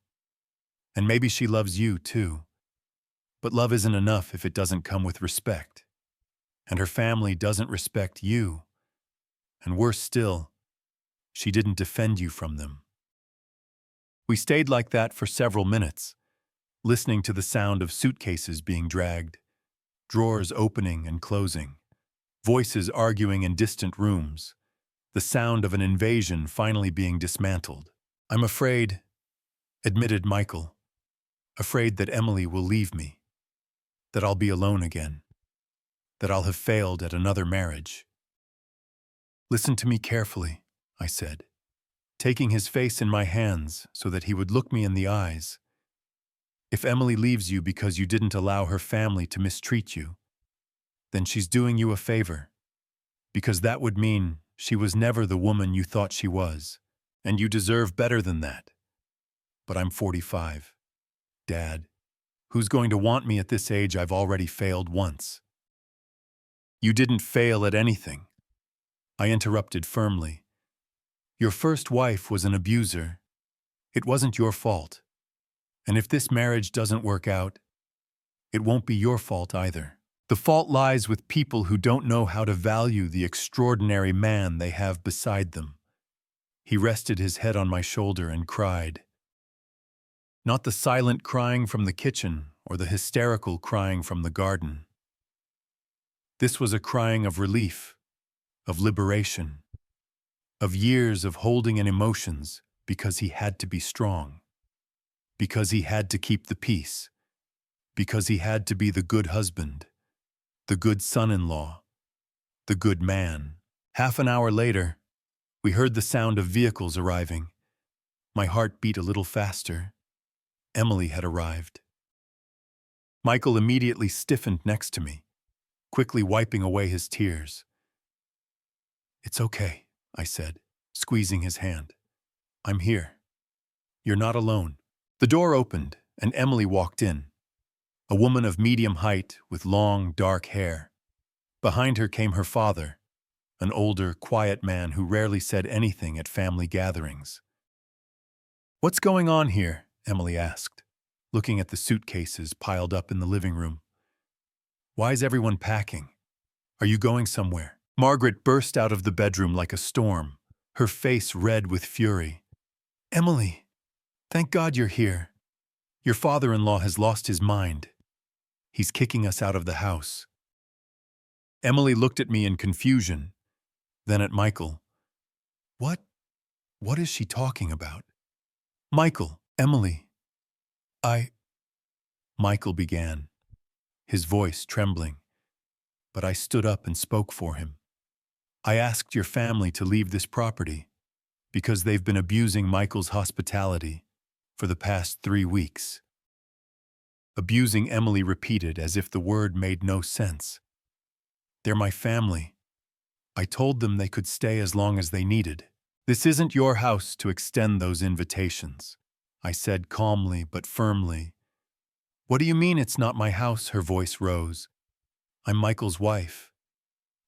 And maybe she loves you, too. But love isn't enough if it doesn't come with respect. And her family doesn't respect you. And worse still, she didn't defend you from them. We stayed like that for several minutes, listening to the sound of suitcases being dragged, drawers opening and closing, voices arguing in distant rooms, the sound of an invasion finally being dismantled. "I'm afraid," admitted Michael, "afraid that Emily will leave me, that I'll be alone again, that I'll have failed at another marriage." "Listen to me carefully," I said, taking his face in my hands so that he would look me in the eyes. "If Emily leaves you because you didn't allow her family to mistreat you, then she's doing you a favor, because that would mean she was never the woman you thought she was, and you deserve better than that. But I'm 45. Dad, who's going to want me at this age? I've already failed once." "You didn't fail at anything," I interrupted firmly. "Your first wife was an abuser. It wasn't your fault. And if this marriage doesn't work out, it won't be your fault either. The fault lies with people who don't know how to value the extraordinary man they have beside them." He rested his head on my shoulder and cried. Not the silent crying from the kitchen or the hysterical crying from the garden. This was a crying of relief, of liberation, of years of holding in emotions because he had to be strong, because he had to keep the peace, because he had to be the good husband, the good son-in-law, the good man. Half an hour later, we heard the sound of vehicles arriving. My heart beat a little faster. Emily had arrived. Michael immediately stiffened next to me, quickly wiping away his tears. "It's okay," I said, squeezing his hand. "I'm here. You're not alone." The door opened, and Emily walked in, a woman of medium height with long, dark hair. Behind her came her father, an older, quiet man who rarely said anything at family gatherings. "What's going on here?" Emily asked, looking at the suitcases piled up in the living room. "Why is everyone packing? Are you going somewhere?" Margaret burst out of the bedroom like a storm, her face red with fury. "Emily, thank God you're here. Your father-in-law has lost his mind. He's kicking us out of the house." Emily looked at me in confusion, then at Michael. What is she talking about?" "Michael, Emily, Michael began, his voice trembling, but I stood up and spoke for him. "I asked your family to leave this property because they've been abusing Michael's hospitality for the past 3 weeks." Abusing, Emily repeated as if the word made no sense. "They're my family. I told them they could stay as long as they needed." "This isn't your house to extend those invitations," I said calmly but firmly. "What do you mean it's not my house?" Her voice rose. "I'm Michael's wife.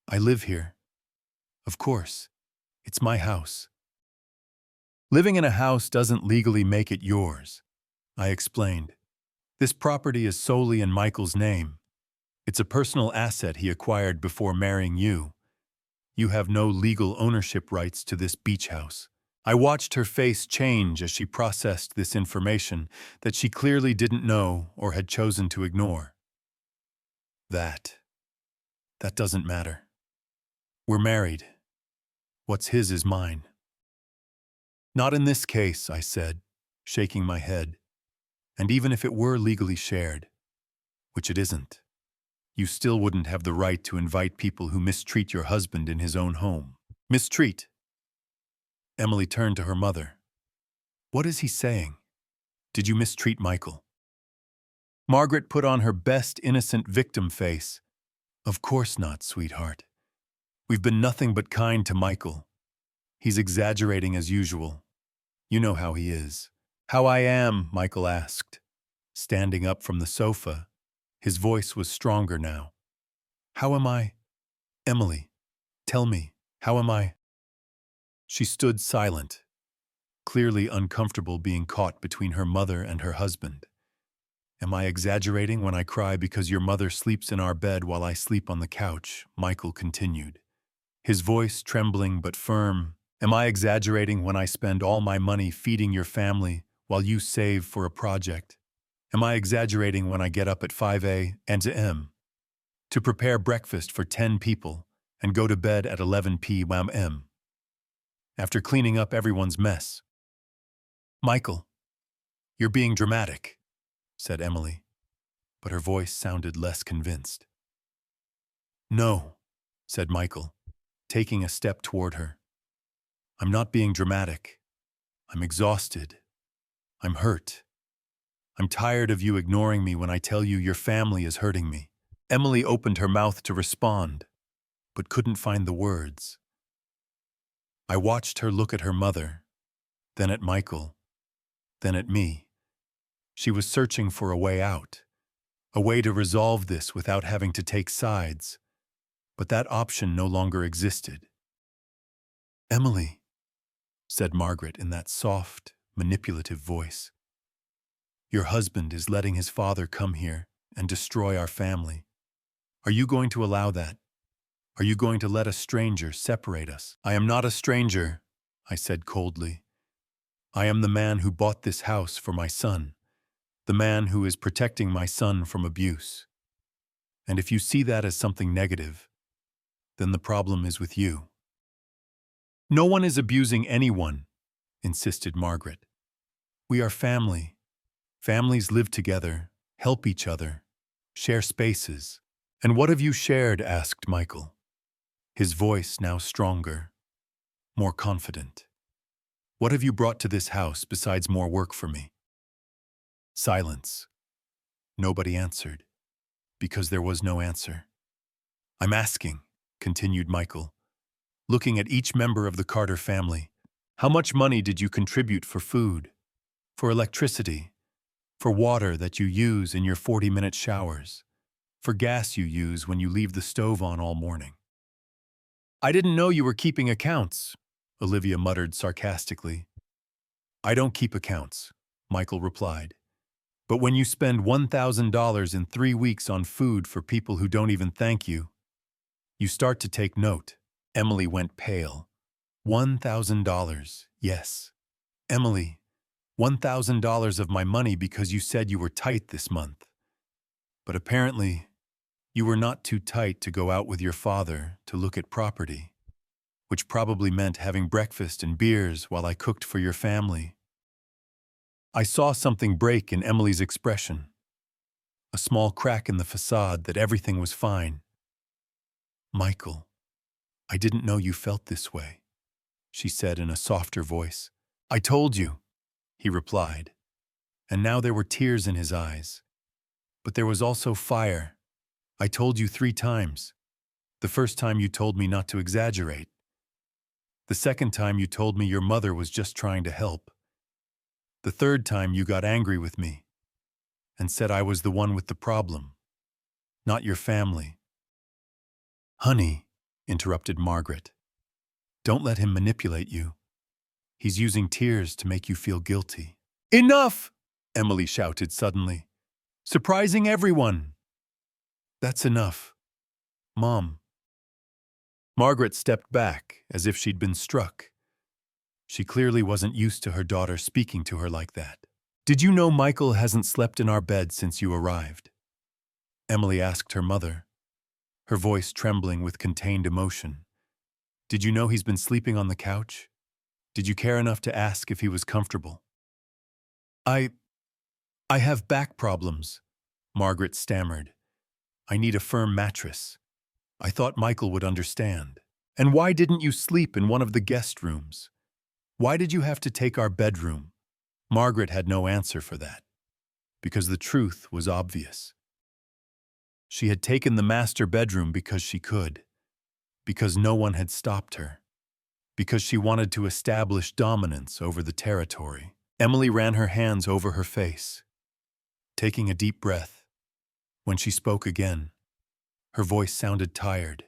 I live here. Of course, it's my house." "Living in a house doesn't legally make it yours," I explained. "This property is solely in Michael's name. It's a personal asset he acquired before marrying you. You have no legal ownership rights to this beach house." I watched her face change as she processed this information that she clearly didn't know or had chosen to ignore. That doesn't matter. We're married. What's his is mine." "Not in this case," I said, shaking my head. "And even if it were legally shared, which it isn't, you still wouldn't have the right to invite people who mistreat your husband in his own home." "Mistreat?" Emily turned to her mother. "What is he saying? Did you mistreat Michael?" Margaret put on her best innocent victim face. "Of course not, sweetheart. We've been nothing but kind to Michael. He's exaggerating as usual. You know how he is." "How I am?" Michael asked, standing up from the sofa. His voice was stronger now. "How am I? Emily, tell me, how am I?" She stood silent, clearly uncomfortable being caught between her mother and her husband. Am I exaggerating when I cry because your mother sleeps in our bed while I sleep on the couch? Michael continued, his voice trembling but firm. Am I exaggerating when I spend all my money feeding your family while you save for a project? Am I exaggerating when I get up at 5 a.m. to prepare breakfast for 10 people and go to bed at 11 p.m. after cleaning up everyone's mess? Michael, you're being dramatic, said Emily, but her voice sounded less convinced. No, said Michael, taking a step toward her. I'm not being dramatic. I'm exhausted. I'm hurt. I'm tired of you ignoring me when I tell you your family is hurting me. Emily opened her mouth to respond, but couldn't find the words. I watched her look at her mother, then at Michael, then at me. She was searching for a way out, a way to resolve this without having to take sides, but that option no longer existed. Emily, said Margaret in that soft, manipulative voice, your husband is letting his father come here and destroy our family. Are you going to allow that? Are you going to let a stranger separate us? I am not a stranger, I said coldly. I am the man who bought this house for my son, the man who is protecting my son from abuse. And if you see that as something negative, then the problem is with you. No one is abusing anyone, insisted Margaret. We are family. Families live together, help each other, share spaces. And what have you shared? Asked Michael, his voice now stronger, more confident. What have you brought to this house besides more work for me? Silence. Nobody answered, because there was no answer. I'm asking, continued Michael, looking at each member of the Carter family. How much money did you contribute for food, for electricity, for water that you use in your 40-minute showers, for gas you use when you leave the stove on all morning? I didn't know you were keeping accounts, Olivia muttered sarcastically. I don't keep accounts, Michael replied. But when you spend $1,000 in 3 weeks on food for people who don't even thank you, you start to take note. Emily went pale. $1,000, yes. Emily, $1,000 of my money because you said you were tight this month. But apparently, you were not too tight to go out with your father to look at property, which probably meant having breakfast and beers while I cooked for your family. I saw something break in Emily's expression, a small crack in the facade that everything was fine. Michael, I didn't know you felt this way, she said in a softer voice. I told you, he replied, and now there were tears in his eyes. But there was also fire. I told you 3 times. The first time you told me not to exaggerate. The second time you told me your mother was just trying to help. The third time you got angry with me and said I was the one with the problem, not your family. Honey, interrupted Margaret, don't let him manipulate you. He's using tears to make you feel guilty. Enough! Emily shouted suddenly, surprising everyone. That's enough. Mom. Margaret stepped back as if she'd been struck. She clearly wasn't used to her daughter speaking to her like that. Did you know Michael hasn't slept in our bed since you arrived? Emily asked her mother, her voice trembling with contained emotion. Did you know he's been sleeping on the couch? Did you care enough to ask if he was comfortable? I have back problems, Margaret stammered. I need a firm mattress. I thought Michael would understand. And why didn't you sleep in one of the guest rooms? Why did you have to take our bedroom? Margaret had no answer for that, because the truth was obvious. She had taken the master bedroom because she could, because no one had stopped her, because she wanted to establish dominance over the territory. Emily ran her hands over her face, taking a deep breath. When she spoke again, her voice sounded tired,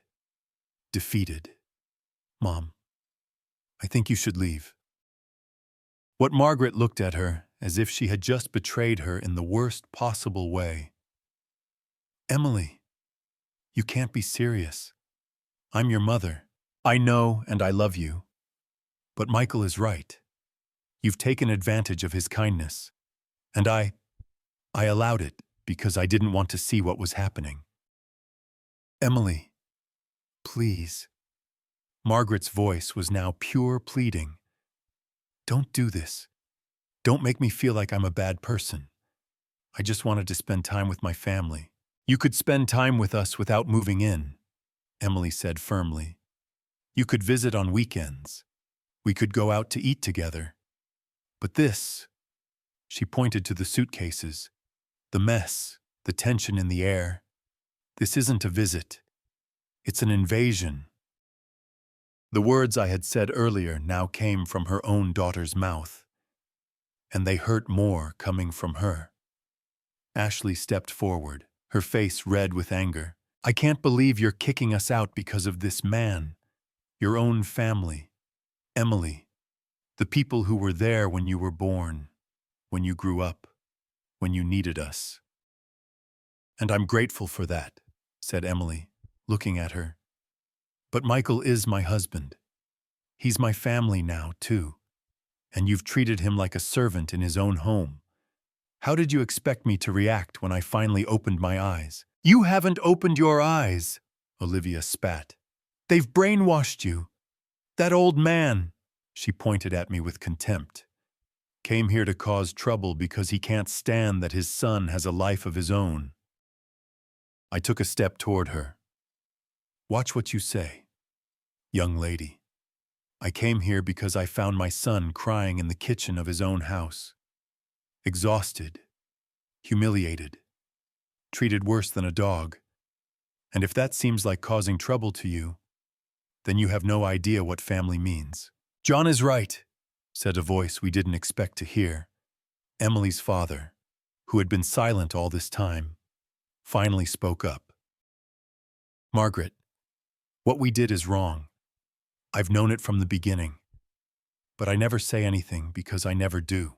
defeated. Mom, I think you should leave. What Margaret looked at her as if she had just betrayed her in the worst possible way. "Emily, you can't be serious. I'm your mother. I know and I love you. But Michael is right. You've taken advantage of his kindness. And I allowed it because I didn't want to see what was happening. Emily, please." Margaret's voice was now pure pleading. "Don't do this. Don't make me feel like I'm a bad person. I just wanted to spend time with my family." "You could spend time with us without moving in," Emily said firmly. "You could visit on weekends. We could go out to eat together. But this," she pointed to the suitcases, the mess, the tension in the air. "This isn't a visit. It's an invasion." The words I had said earlier now came from her own daughter's mouth, and they hurt more coming from her. Ashley stepped forward, her face red with anger. "I can't believe you're kicking us out because of this man. Your own family. Emily, the people who were there when you were born, when you grew up, when you needed us." "And I'm grateful for that," said Emily, looking at her. "But Michael is my husband. He's my family now, too. And you've treated him like a servant in his own home. How did you expect me to react when I finally opened my eyes?" "You haven't opened your eyes," Olivia spat. "They've brainwashed you. That old man," she pointed at me with contempt, "came here to cause trouble because he can't stand that his son has a life of his own." I took a step toward her. "Watch what you say, young lady. I came here because I found my son crying in the kitchen of his own house. Exhausted, humiliated, treated worse than a dog. And if that seems like causing trouble to you, then you have no idea what family means." "John is right," said a voice we didn't expect to hear. Emily's father, who had been silent all this time, finally spoke up. "Margaret, what we did is wrong. I've known it from the beginning. But I never say anything because I never do.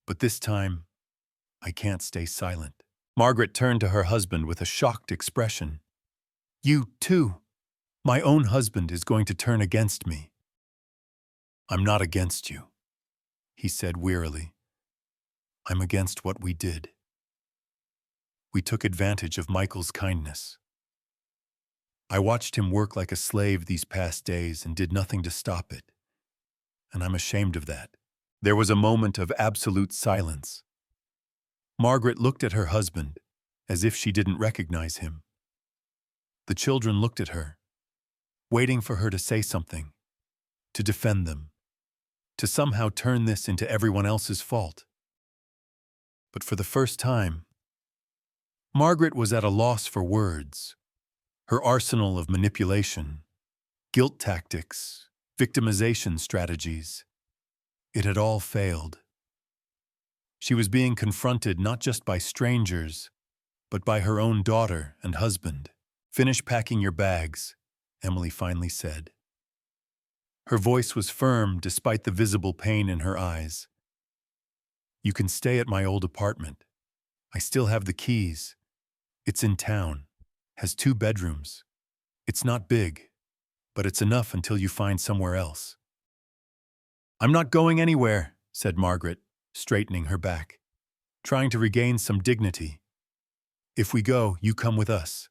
But this time, I can't stay silent." Margaret turned to her husband with a shocked expression. "You, too. My own husband is going to turn against me." "I'm not against you," he said wearily. "I'm against what we did. We took advantage of Michael's kindness. I watched him work like a slave these past days and did nothing to stop it. And I'm ashamed of that." There was a moment of absolute silence. Margaret looked at her husband as if she didn't recognize him. The children looked at her, waiting for her to say something, to defend them, to somehow turn this into everyone else's fault. But for the first time, Margaret was at a loss for words. Her arsenal of manipulation, guilt tactics, victimization strategies, it had all failed. She was being confronted not just by strangers, but by her own daughter and husband. "Finish packing your bags," Emily finally said. Her voice was firm despite the visible pain in her eyes. "You can stay at my old apartment. I still have the keys. It's in town, has 2 bedrooms. It's not big, but it's enough until you find somewhere else." "I'm not going anywhere," said Margaret, straightening her back, trying to regain some dignity. "If we go, you come with us."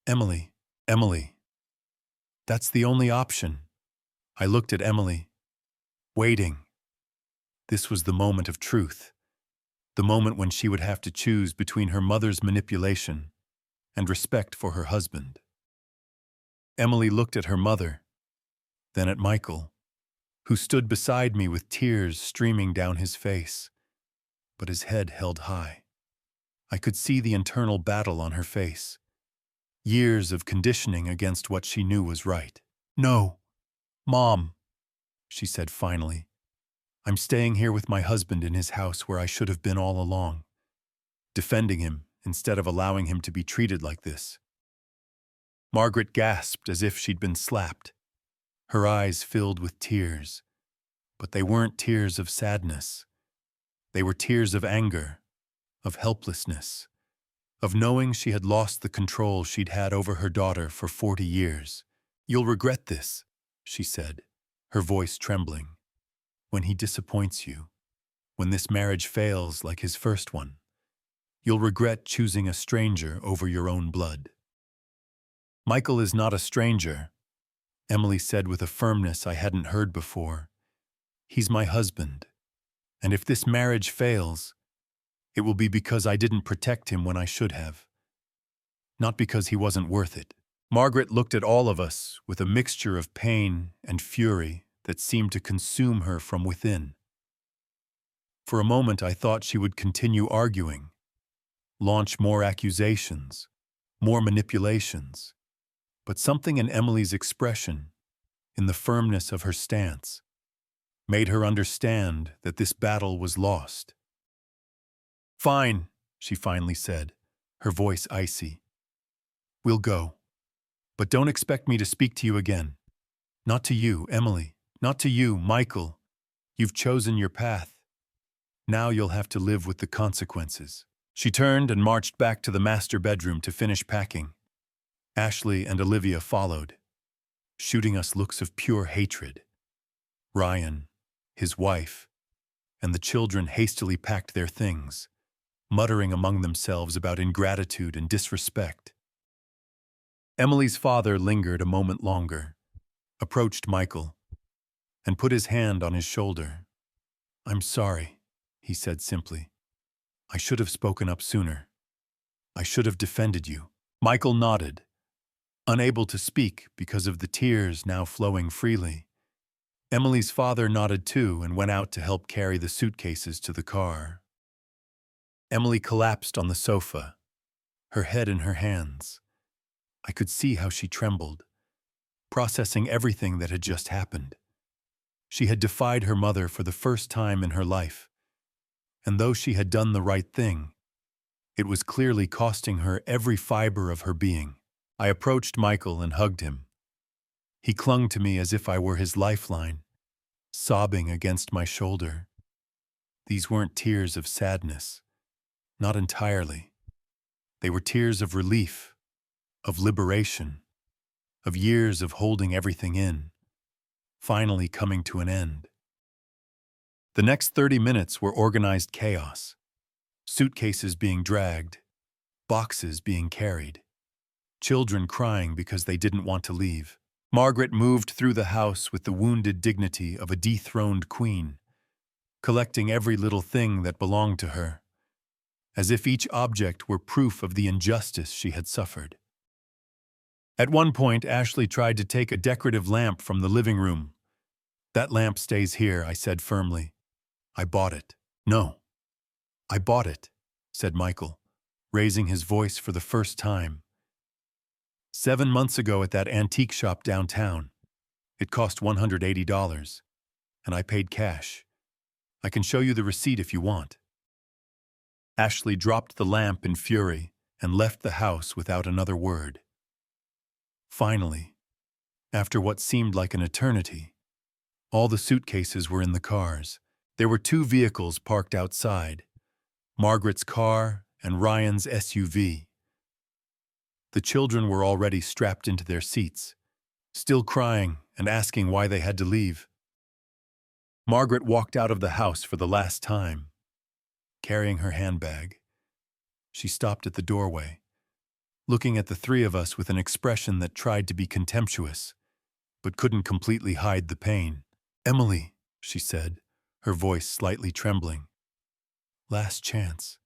Emily. That's the only option." I looked at Emily, waiting. This was the moment of truth, the moment when she would have to choose between her mother's manipulation and respect for her husband. Emily looked at her mother, then at Michael, who stood beside me with tears streaming down his face, but his head held high. I could see the internal battle on her face. Years of conditioning against what she knew was right. "No, Mom," she said finally. "I'm staying here with my husband in his house where I should have been all along, defending him instead of allowing him to be treated like this." Margaret gasped as if she'd been slapped. Her eyes filled with tears, but they weren't tears of sadness. They were tears of anger, of helplessness, of knowing she had lost the control she'd had over her daughter for 40 years. "You'll regret this," she said, her voice trembling, "when he disappoints you, when this marriage fails like his first one. You'll regret choosing a stranger over your own blood." "Michael is not a stranger," Emily said with a firmness I hadn't heard before. "He's my husband, and if this marriage fails, it will be because I didn't protect him when I should have. Not because he wasn't worth it." Margaret looked at all of us with a mixture of pain and fury that seemed to consume her from within. For a moment I thought she would continue arguing, launch more accusations, more manipulations. But something in Emily's expression, in the firmness of her stance, made her understand that this battle was lost. "Fine," she finally said, her voice icy. "We'll go. But don't expect me to speak to you again. Not to you, Emily. Not to you, Michael. You've chosen your path. Now you'll have to live with the consequences." She turned and marched back to the master bedroom to finish packing. Ashley and Olivia followed, shooting us looks of pure hatred. Ryan, his wife, and the children hastily packed their things, muttering among themselves about ingratitude and disrespect. Emily's father lingered a moment longer, approached Michael, and put his hand on his shoulder. "I'm sorry," he said simply. "I should have spoken up sooner. I should have defended you." Michael nodded, unable to speak because of the tears now flowing freely. Emily's father nodded too and went out to help carry the suitcases to the car. Emily collapsed on the sofa, her head in her hands. I could see how she trembled, processing everything that had just happened. She had defied her mother for the first time in her life, and though she had done the right thing, it was clearly costing her every fiber of her being. I approached Michael and hugged him. He clung to me as if I were his lifeline, sobbing against my shoulder. These weren't tears of sadness, not entirely. They were tears of relief, of liberation, of years of holding everything in, finally coming to an end. The next 30 minutes were organized chaos. Suitcases being dragged, boxes being carried, children crying because they didn't want to leave. Margaret moved through the house with the wounded dignity of a dethroned queen, collecting every little thing that belonged to her, as if each object were proof of the injustice she had suffered. At one point, Ashley tried to take a decorative lamp from the living room. "That lamp stays here," I said firmly. "I bought it." "No, I bought it," said Michael, raising his voice for the first time. 7 months ago at that antique shop downtown. It cost $180, and I paid cash. I can show you the receipt if you want." Ashley dropped the lamp in fury and left the house without another word. Finally, after what seemed like an eternity, all the suitcases were in the cars. There were 2 vehicles parked outside, Margaret's car and Ryan's SUV. The children were already strapped into their seats, still crying and asking why they had to leave. Margaret walked out of the house for the last time, carrying her handbag. She stopped at the doorway, looking at the 3 of us with an expression that tried to be contemptuous, but couldn't completely hide the pain. "Emily," she said, her voice slightly trembling. "Last chance.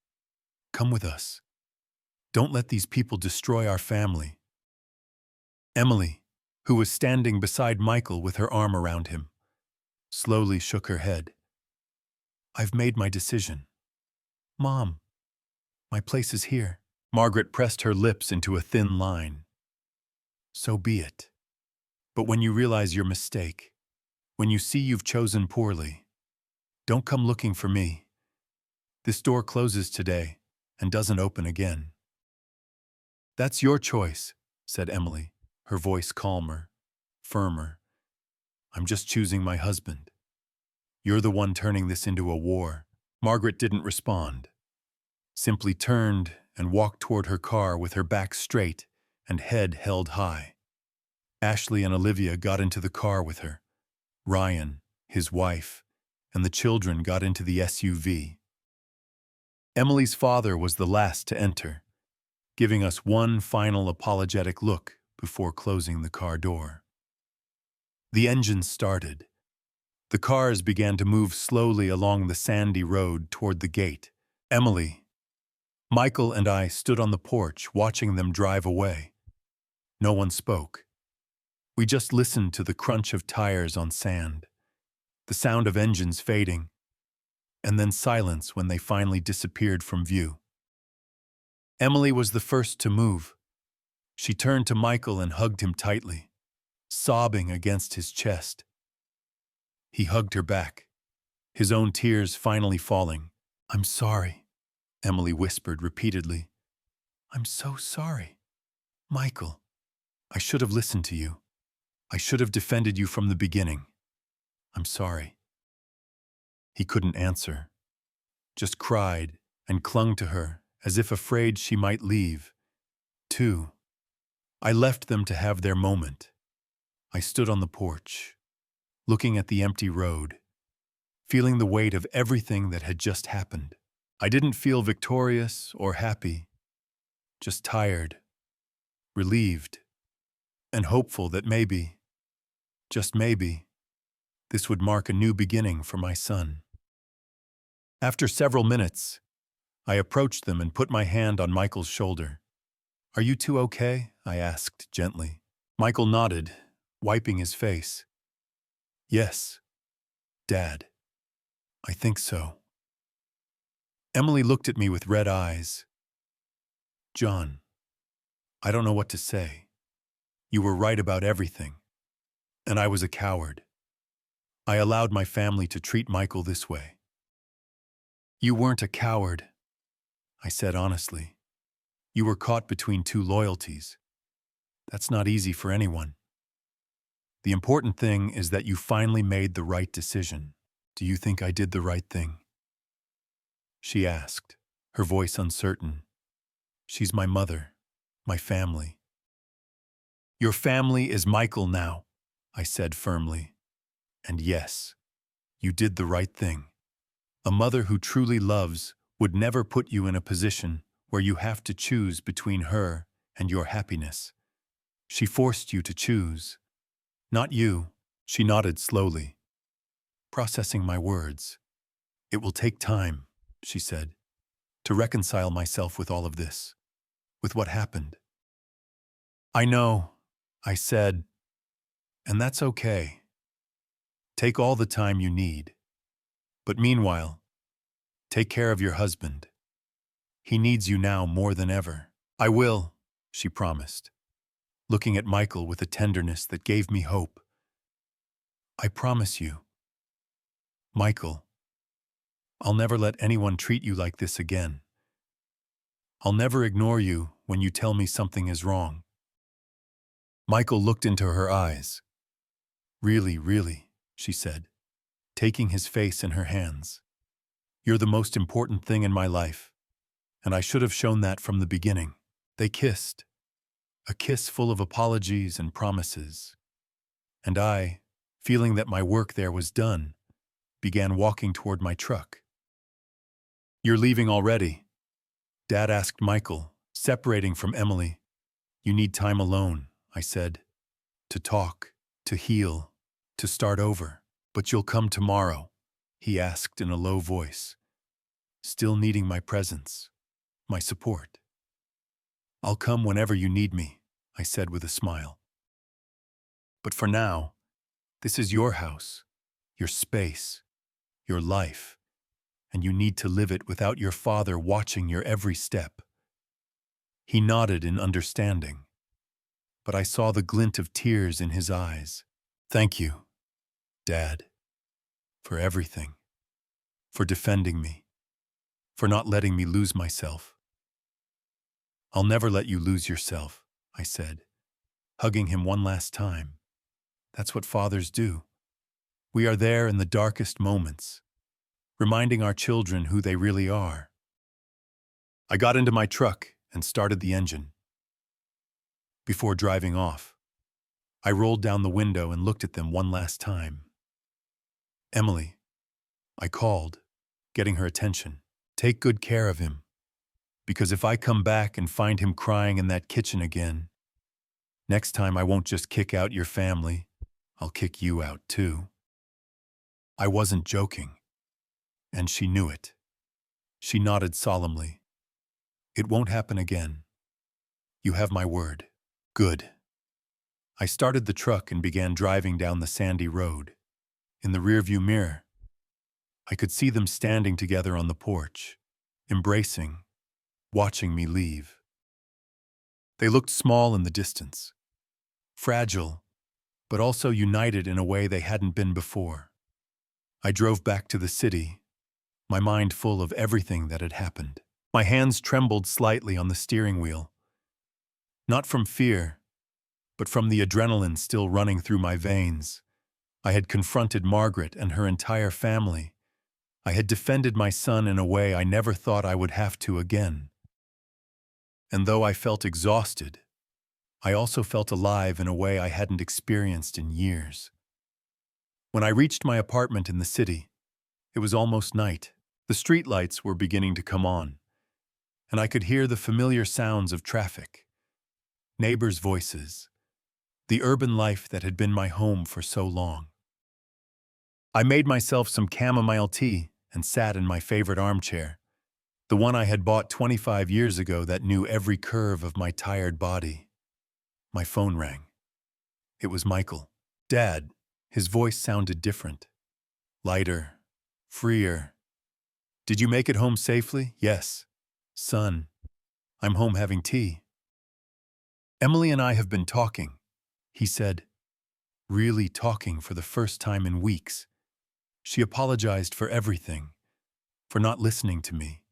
Come with us. Don't let these people destroy our family." Emily, who was standing beside Michael with her arm around him, slowly shook her head. "I've made my decision. Mom, my place is here." Margaret pressed her lips into a thin line. "So be it. But when you realize your mistake, when you see you've chosen poorly, don't come looking for me. This door closes today and doesn't open again." "That's your choice," said Emily, her voice calmer, firmer. "I'm just choosing my husband. You're the one turning this into a war." Margaret didn't respond, simply turned and walked toward her car with her back straight and head held high. Ashley and Olivia got into the car with her. Ryan, his wife, and the children got into the SUV. Emily's father was the last to enter, giving us one final apologetic look before closing the car door. The engine started. The cars began to move slowly along the sandy road toward the gate. Emily, Michael, and I stood on the porch watching them drive away. No one spoke. We just listened to the crunch of tires on sand, the sound of engines fading, and then silence when they finally disappeared from view. Emily was the first to move. She turned to Michael and hugged him tightly, sobbing against his chest. He hugged her back, his own tears finally falling. "I'm sorry," Emily whispered repeatedly. "I'm so sorry. Michael, I should have listened to you. I should have defended you from the beginning. I'm sorry." He couldn't answer, just cried and clung to her as if afraid she might leave, too. I left them to have their moment. I stood on the porch, looking at the empty road, feeling the weight of everything that had just happened. I didn't feel victorious or happy, just tired, relieved, and hopeful that maybe, just maybe, this would mark a new beginning for my son. After several minutes, I approached them and put my hand on Michael's shoulder. "Are you two okay?" I asked gently. Michael nodded, wiping his face. "Yes, Dad. I think so." Emily looked at me with red eyes. "John, I don't know what to say. You were right about everything, and I was a coward. I allowed my family to treat Michael this way." "You weren't a coward," I said honestly. "You were caught between two loyalties. That's not easy for anyone. The important thing is that you finally made the right decision. Do you think I did the right thing?" She asked, her voice uncertain. "She's my mother, my family." "Your family is Michael now," I said firmly. "And yes, you did the right thing. A mother who truly loves would never put you in a position where you have to choose between her and your happiness. She forced you to choose. Not you." She nodded slowly, processing my words. "It will take time," she said, "to reconcile myself with all of this, with what happened." "I know," I said, "and that's okay. Take all the time you need. But meanwhile, take care of your husband. He needs you now more than ever." "I will," she promised, looking at Michael with a tenderness that gave me hope. "I promise you. Michael, I'll never let anyone treat you like this again. I'll never ignore you when you tell me something is wrong." Michael looked into her eyes. "Really, really," she said, taking his face in her hands. "You're the most important thing in my life, and I should have shown that from the beginning." They kissed, a kiss full of apologies and promises. And I, feeling that my work there was done, began walking toward my truck. "You're leaving already?" Dad asked Michael, separating from Emily. "You need time alone," I said. "To talk, to heal, to start over." "But you'll come tomorrow?" he asked in a low voice, still needing my presence, my support. "I'll come whenever you need me," I said with a smile. "But for now, this is your house, your space, your life, and you need to live it without your father watching your every step." He nodded in understanding, but I saw the glint of tears in his eyes. "Thank you, Dad, for everything, for defending me, for not letting me lose myself." "I'll never let you lose yourself," I said, hugging him one last time. "That's what fathers do. We are there in the darkest moments, reminding our children who they really are. I got into my truck and started the engine. Before driving off, I rolled down the window and looked at them one last time. Emily, I called, getting her attention. Take good care of him, because if I come back and find him crying in that kitchen again, next time I won't just kick out your family, I'll kick you out too. I wasn't joking, and she knew it. She nodded solemnly. It won't happen again. You have my word. Good. I started the truck and began driving down the sandy road. In the rearview mirror, I could see them standing together on the porch, embracing, watching me leave. They looked small in the distance, fragile, but also united in a way they hadn't been before. I drove back to the city, my mind full of everything that had happened. My hands trembled slightly on the steering wheel, not from fear, but from the adrenaline still running through my veins. I had confronted Margaret and her entire family. I had defended my son in a way I never thought I would have to again. And though I felt exhausted, I also felt alive in a way I hadn't experienced in years. When I reached my apartment in the city, it was almost night. The streetlights were beginning to come on, and I could hear the familiar sounds of traffic, neighbors' voices, the urban life that had been my home for so long. I made myself some chamomile tea and sat in my favorite armchair, the one I had bought 25 years ago that knew every curve of my tired body. My phone rang. It was Michael. Dad. His voice sounded different, lighter, freer. Did you make it home safely? Yes. Son, I'm home having tea. Emily and I have been talking, he said. Really talking for the first time in weeks. She apologized for everything, for not listening to me,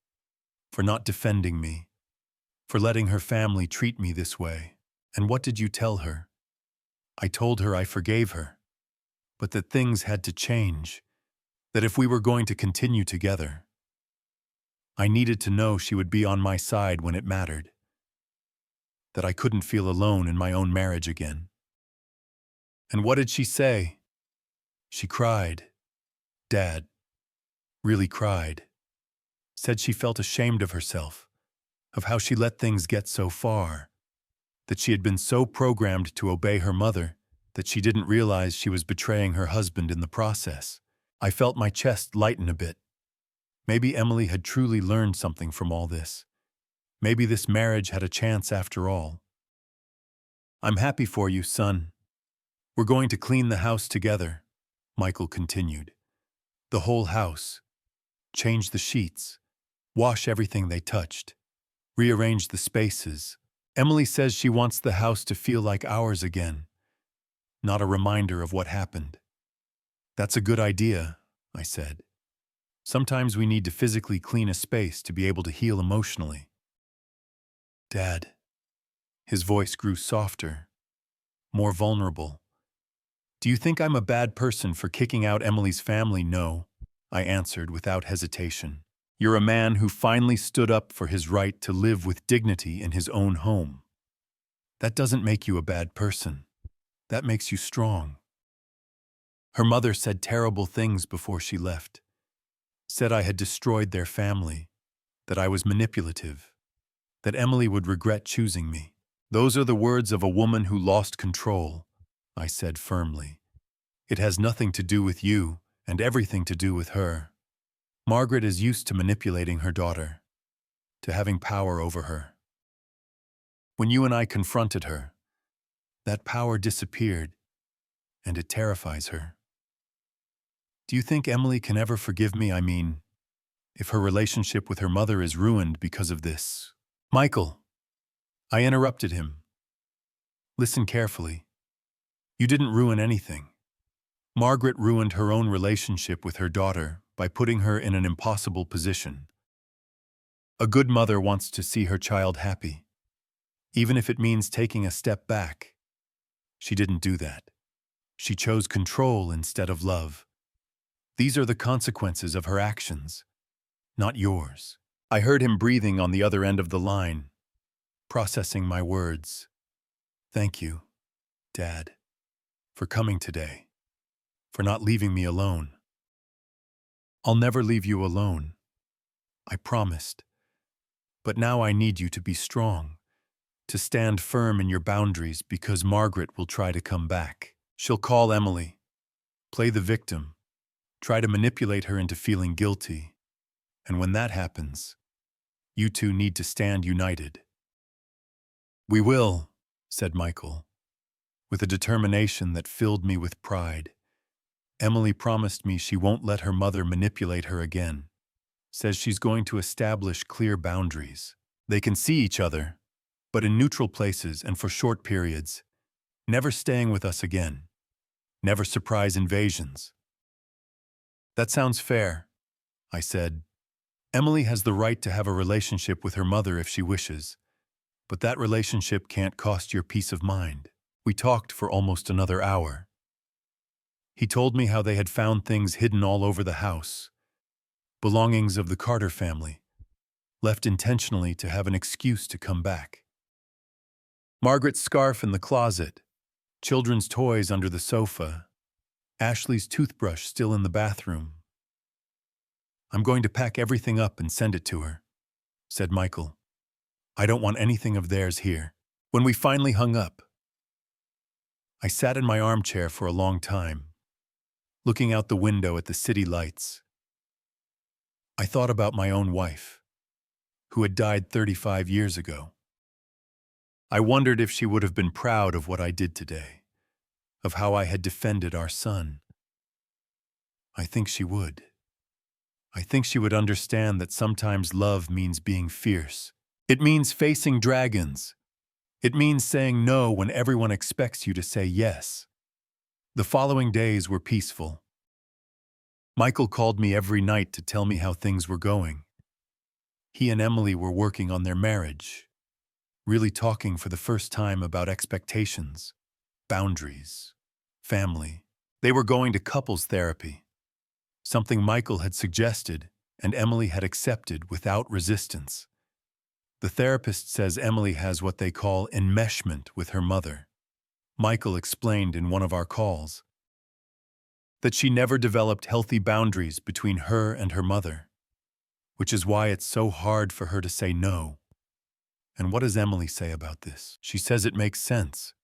for not defending me, for letting her family treat me this way. And what did you tell her? I told her I forgave her, but that things had to change, that if we were going to continue together, I needed to know she would be on my side when it mattered, that I couldn't feel alone in my own marriage again. And what did she say? She cried. Dad really cried. Said she felt ashamed of herself, of how she let things get so far, that she had been so programmed to obey her mother that she didn't realize she was betraying her husband in the process. I felt my chest lighten a bit. Maybe Emily had truly learned something from all this. Maybe this marriage had a chance after all. I'm happy for you, son. We're going to clean the house together, Michael continued. The whole house. Change the sheets. Wash everything they touched. Rearrange the spaces. Emily says she wants the house to feel like ours again, not a reminder of what happened. That's a good idea, I said. Sometimes we need to physically clean a space to be able to heal emotionally. Dad. His voice grew softer, more vulnerable. Do you think I'm a bad person for kicking out Emily's family? No, I answered without hesitation. You're a man who finally stood up for his right to live with dignity in his own home. That doesn't make you a bad person. That makes you strong. Her mother said terrible things before she left. Said I had destroyed their family, that I was manipulative, that Emily would regret choosing me. Those are the words of a woman who lost control, I said firmly. It has nothing to do with you and everything to do with her. Margaret is used to manipulating her daughter, to having power over her. When you and I confronted her, that power disappeared, and it terrifies her. Do you think Emily can ever forgive me? I mean, if her relationship with her mother is ruined because of this? Michael, I interrupted him. Listen carefully. You didn't ruin anything. Margaret ruined her own relationship with her daughter by putting her in an impossible position. A good mother wants to see her child happy, even if it means taking a step back. She didn't do that. She chose control instead of love. These are the consequences of her actions, not yours. I heard him breathing on the other end of the line, processing my words. Thank you, Dad, for coming today, for not leaving me alone. I'll never leave you alone, I promised. But now I need you to be strong, to stand firm in your boundaries because Margaret will try to come back. She'll call Emily, play the victim, try to manipulate her into feeling guilty. And when that happens, you two need to stand united. We will, said Michael, with a determination that filled me with pride. Emily promised me she won't let her mother manipulate her again. Says she's going to establish clear boundaries. They can see each other, but in neutral places and for short periods, never staying with us again, never surprise invasions. That sounds fair, I said. Emily has the right to have a relationship with her mother if she wishes, but that relationship can't cost your peace of mind. We talked for almost another hour. He told me how they had found things hidden all over the house, belongings of the Carter family, left intentionally to have an excuse to come back. Margaret's scarf in the closet, children's toys under the sofa, Ashley's toothbrush still in the bathroom. I'm going to pack everything up and send it to her, said Michael. I don't want anything of theirs here. When we finally hung up, I sat in my armchair for a long time, looking out the window at the city lights. I thought about my own wife, who had died 35 years ago. I wondered if she would have been proud of what I did today, of how I had defended our son. I think she would. I think she would understand that sometimes love means being fierce. It means facing dragons. It means saying no when everyone expects you to say yes. The following days were peaceful. Michael called me every night to tell me how things were going. He and Emily were working on their marriage, really talking for the first time about expectations, boundaries, family. They were going to couples therapy, something Michael had suggested and Emily had accepted without resistance. The therapist says Emily has what they call enmeshment with her mother. Michael explained in one of our calls that she never developed healthy boundaries between her and her mother, which is why it's so hard for her to say no. And what does Emily say about this? She says it makes sense,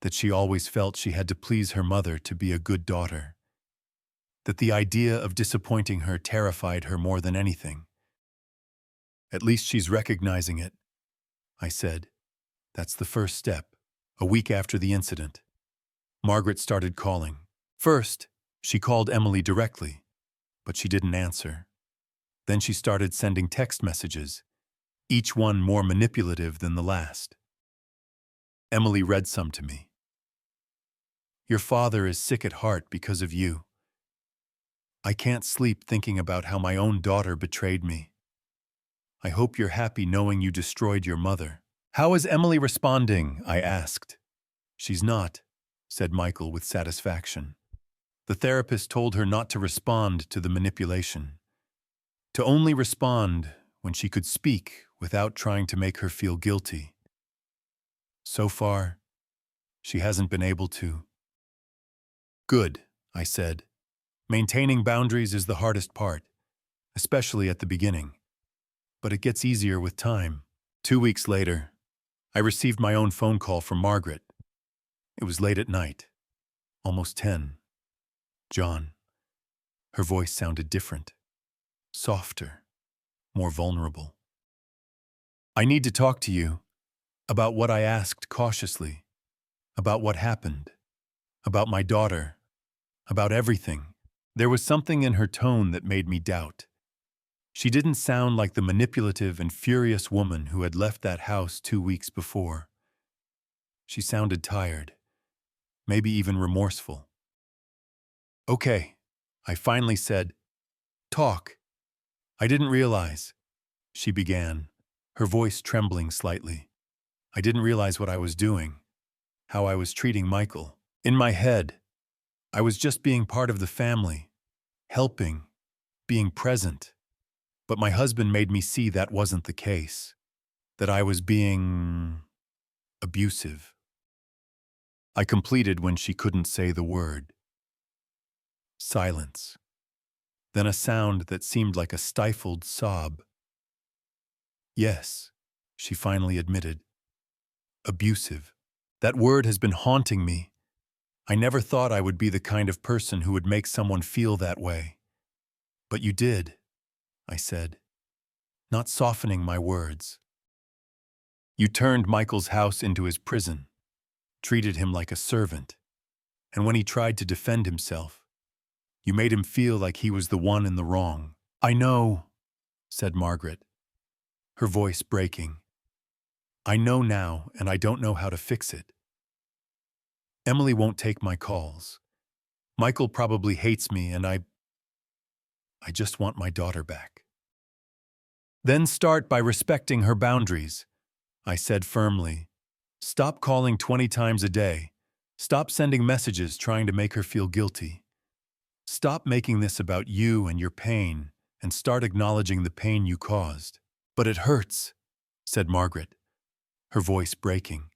that she always felt she had to please her mother to be a good daughter, that the idea of disappointing her terrified her more than anything. At least she's recognizing it, I said. That's the first step. A week after the incident, Margaret started calling. First, she called Emily directly, but she didn't answer. Then she started sending text messages, each one more manipulative than the last. Emily read some to me. Your father is sick at heart because of you. I can't sleep thinking about how my own daughter betrayed me. I hope you're happy knowing you destroyed your mother. How is Emily responding? I asked. She's not, said Michael with satisfaction. The therapist told her not to respond to the manipulation, to only respond when she could speak without trying to make her feel guilty. So far, she hasn't been able to. Good, I said. Maintaining boundaries is the hardest part, especially at the beginning. But it gets easier with time. 2 weeks later, I received my own phone call from Margaret. It was late at night, almost 10. John. Her voice sounded different, softer, more vulnerable. I need to talk to you about what I asked cautiously, about what happened, about my daughter, about everything. There was something in her tone that made me doubt. She didn't sound like the manipulative and furious woman who had left that house 2 weeks before. She sounded tired, maybe even remorseful. Okay, I finally said, talk. I didn't realize, she began, her voice trembling slightly. I didn't realize what I was doing, how I was treating Michael. In my head, I was just being part of the family, helping, being present. But my husband made me see that wasn't the case, that I was being abusive. I completed when she couldn't say the word. Silence. Then a sound that seemed like a stifled sob. Yes, she finally admitted. Abusive. That word has been haunting me. I never thought I would be the kind of person who would make someone feel that way. But you did, I said, not softening my words. You turned Michael's house into his prison, treated him like a servant, and when he tried to defend himself, you made him feel like he was the one in the wrong. I know, said Margaret, her voice breaking. I know now, and I don't know how to fix it. Emily won't take my calls. Michael probably hates me, and I just want my daughter back. Then start by respecting her boundaries, I said firmly. Stop calling 20 times a day. Stop sending messages trying to make her feel guilty. Stop making this about you and your pain, and start acknowledging the pain you caused. But it hurts, said Margaret, her voice breaking.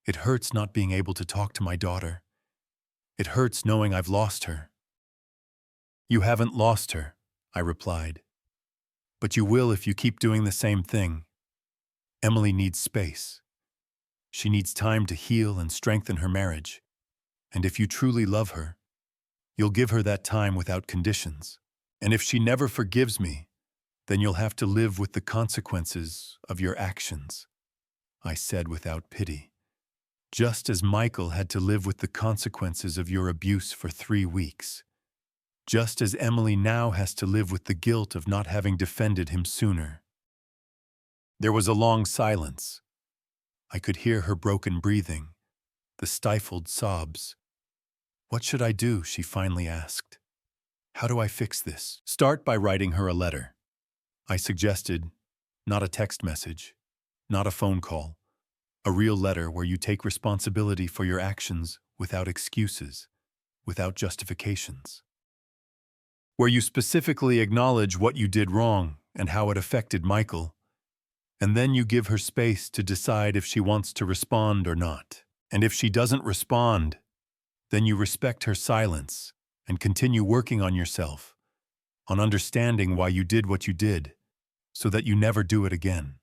It hurts not being able to talk to my daughter. It hurts knowing I've lost her. You haven't lost her, I replied. But you will if you keep doing the same thing. Emily needs space. She needs time to heal and strengthen her marriage. And if you truly love her, you'll give her that time without conditions. And if she never forgives me, then you'll have to live with the consequences of your actions, I said without pity. Just as Michael had to live with the consequences of your abuse for 3 weeks. Just as Emily now has to live with the guilt of not having defended him sooner. There was a long silence. I could hear her broken breathing, the stifled sobs. What should I do? She finally asked. How do I fix this? Start by writing her a letter. I suggested, not a text message, not a phone call, a real letter where you take responsibility for your actions without excuses, without justifications. Where you specifically acknowledge what you did wrong and how it affected Michael, and then you give her space to decide if she wants to respond or not. And if she doesn't respond, then you respect her silence and continue working on yourself, on understanding why you did what you did, so that you never do it again.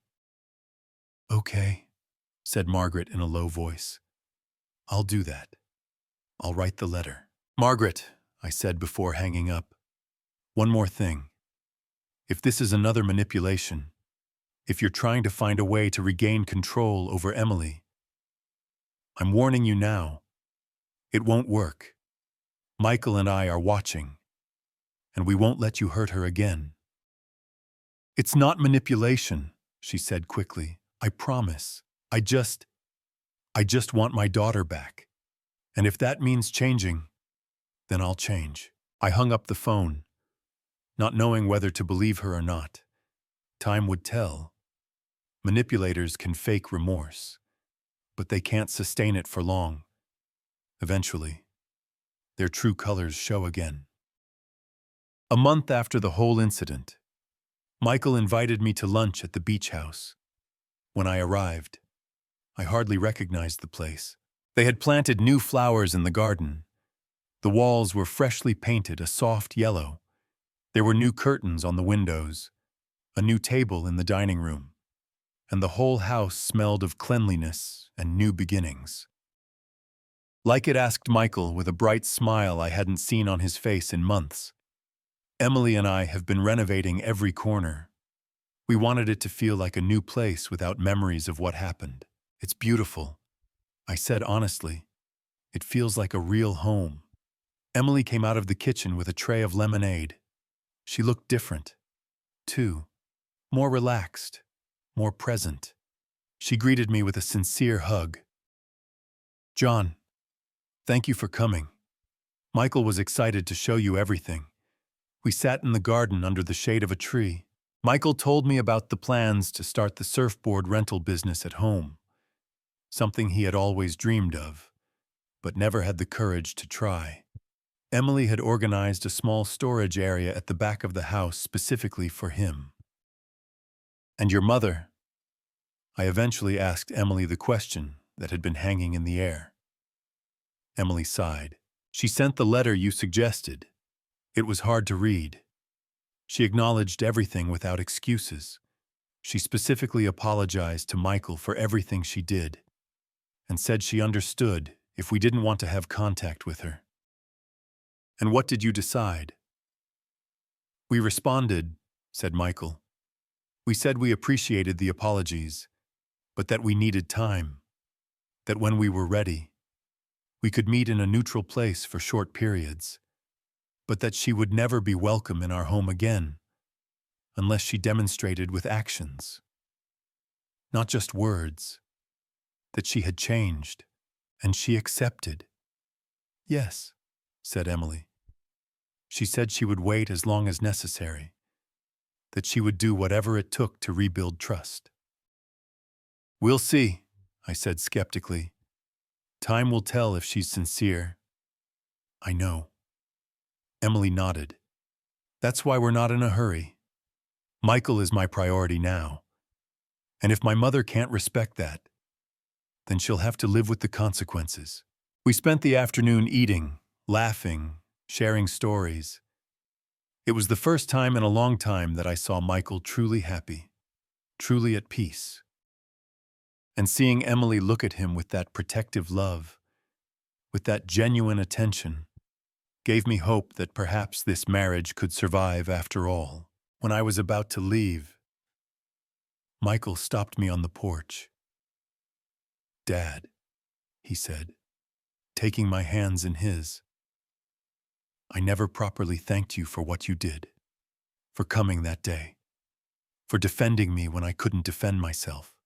Okay, said Margaret in a low voice. I'll do that. I'll write the letter. Margaret, I said before hanging up, one more thing. If this is another manipulation, if you're trying to find a way to regain control over Emily, I'm warning you now, it won't work. Michael and I are watching, and we won't let you hurt her again. It's not manipulation, she said quickly. I promise. I just want my daughter back. And if that means changing, then I'll change. I hung up the phone, not knowing whether to believe her or not. Time would tell. Manipulators can fake remorse, but they can't sustain it for long. Eventually, their true colors show again. A month after the whole incident, Michael invited me to lunch at the beach house. When I arrived, I hardly recognized the place. They had planted new flowers in the garden. The walls were freshly painted a soft yellow. There were new curtains on the windows, a new table in the dining room, and the whole house smelled of cleanliness and new beginnings. Like it asked Michael with a bright smile I hadn't seen on his face in months. Emily and I have been renovating every corner. We wanted it to feel like a new place without memories of what happened. It's beautiful, I said honestly. It feels like a real home. Emily came out of the kitchen with a tray of lemonade. She looked different, too. More relaxed, more present. She greeted me with a sincere hug. John, thank you for coming. Michael was excited to show you everything. We sat in the garden under the shade of a tree. Michael told me about the plans to start the surfboard rental business at home, something he had always dreamed of, but never had the courage to try. Emily had organized a small storage area at the back of the house specifically for him. "And your mother?" I eventually asked Emily the question that had been hanging in the air. Emily sighed. "She sent the letter you suggested. It was hard to read. She acknowledged everything without excuses. She specifically apologized to Michael for everything she did and said she understood if we didn't want to have contact with her." "And what did you decide?" "We responded," said Michael. "We said we appreciated the apologies, but that we needed time, that when we were ready, we could meet in a neutral place for short periods, but that she would never be welcome in our home again unless she demonstrated with actions, not just words, that she had changed and she accepted." "Yes," said Emily. "She said she would wait as long as necessary, that she would do whatever it took to rebuild trust." "We'll see," I said skeptically. "Time will tell if she's sincere." "I know." Emily nodded. "That's why we're not in a hurry. Michael is my priority now. And if my mother can't respect that, then she'll have to live with the consequences." We spent the afternoon eating, laughing, sharing stories. It was the first time in a long time that I saw Michael truly happy, truly at peace. And seeing Emily look at him with that protective love, with that genuine attention, gave me hope that perhaps this marriage could survive after all. When I was about to leave, Michael stopped me on the porch. "Dad," he said, taking my hands in his, "I never properly thanked you for what you did, for coming that day, for defending me when I couldn't defend myself."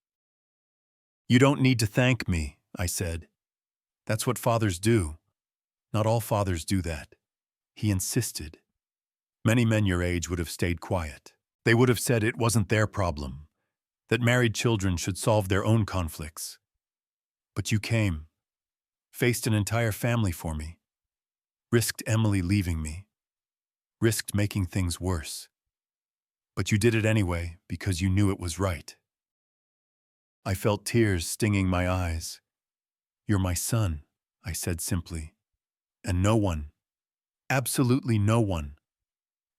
"You don't need to thank me," I said. "That's what fathers do. Not all fathers do that." He insisted. Many men your age would have stayed quiet. They would have said it wasn't their problem, that married children should solve their own conflicts. But you came, faced an entire family for me, risked Emily leaving me, risked making things worse. But you did it anyway because you knew it was right. I felt tears stinging my eyes. "You're my son," I said simply, "and no one, absolutely no one,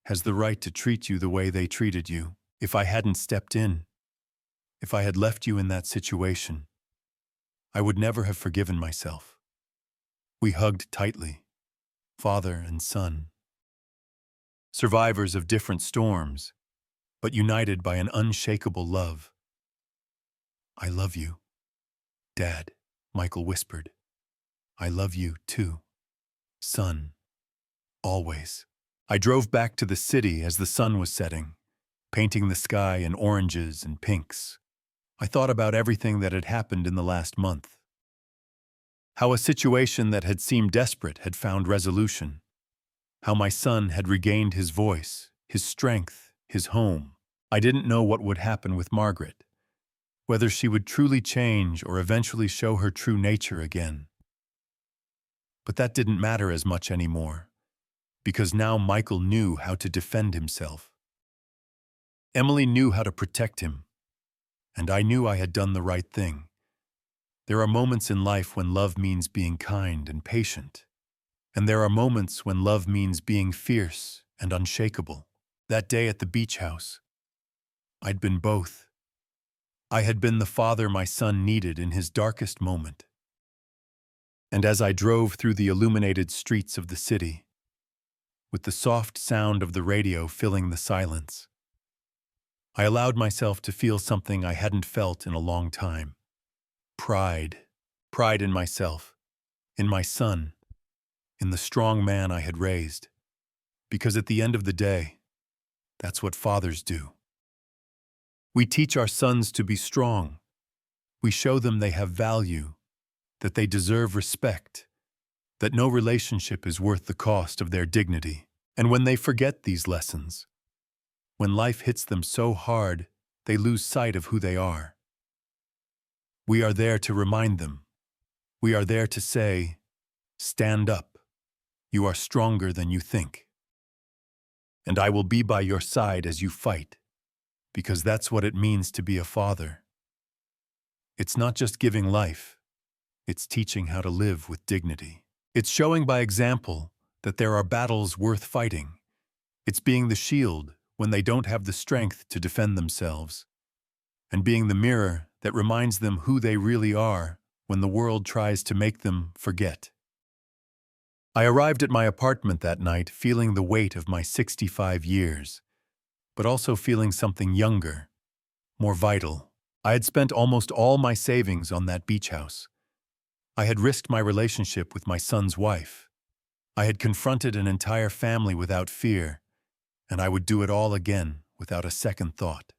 has the right to treat you the way they treated you. If I hadn't stepped in, if I had left you in that situation, I would never have forgiven myself." We hugged tightly, father and son. Survivors of different storms, but united by an unshakable love. "I love you, Dad," Michael whispered. "I love you too, son, always." I drove back to the city as the sun was setting, painting the sky in oranges and pinks. I thought about everything that had happened in the last month. How a situation that had seemed desperate had found resolution. How my son had regained his voice, his strength, his home. I didn't know what would happen with Margaret, whether she would truly change or eventually show her true nature again. But that didn't matter as much anymore, because now Michael knew how to defend himself. Emily knew how to protect him, and I knew I had done the right thing. There are moments in life when love means being kind and patient, and there are moments when love means being fierce and unshakable. That day at the beach house, I'd been both. I had been the father my son needed in his darkest moment. And as I drove through the illuminated streets of the city, with the soft sound of the radio filling the silence, I allowed myself to feel something I hadn't felt in a long time. Pride. Pride in myself, in my son, in the strong man I had raised. Because at the end of the day, that's what fathers do. We teach our sons to be strong. We show them they have value, that they deserve respect, that no relationship is worth the cost of their dignity. And when they forget these lessons, when life hits them so hard, they lose sight of who they are. We are there to remind them. We are there to say, stand up, You are stronger than you think. And I will be by your side as you fight, because that's what it means to be a father. It's not just giving life, it's teaching how to live with dignity. It's showing by example that there are battles worth fighting. It's being the shield when they don't have the strength to defend themselves, and being the mirror that reminds them who they really are when the world tries to make them forget. I arrived at my apartment that night feeling the weight of my 65 years, but also feeling something younger, more vital. I had spent almost all my savings on that beach house. I had risked my relationship with my son's wife. I had confronted an entire family without fear, and I would do it all again without a second thought.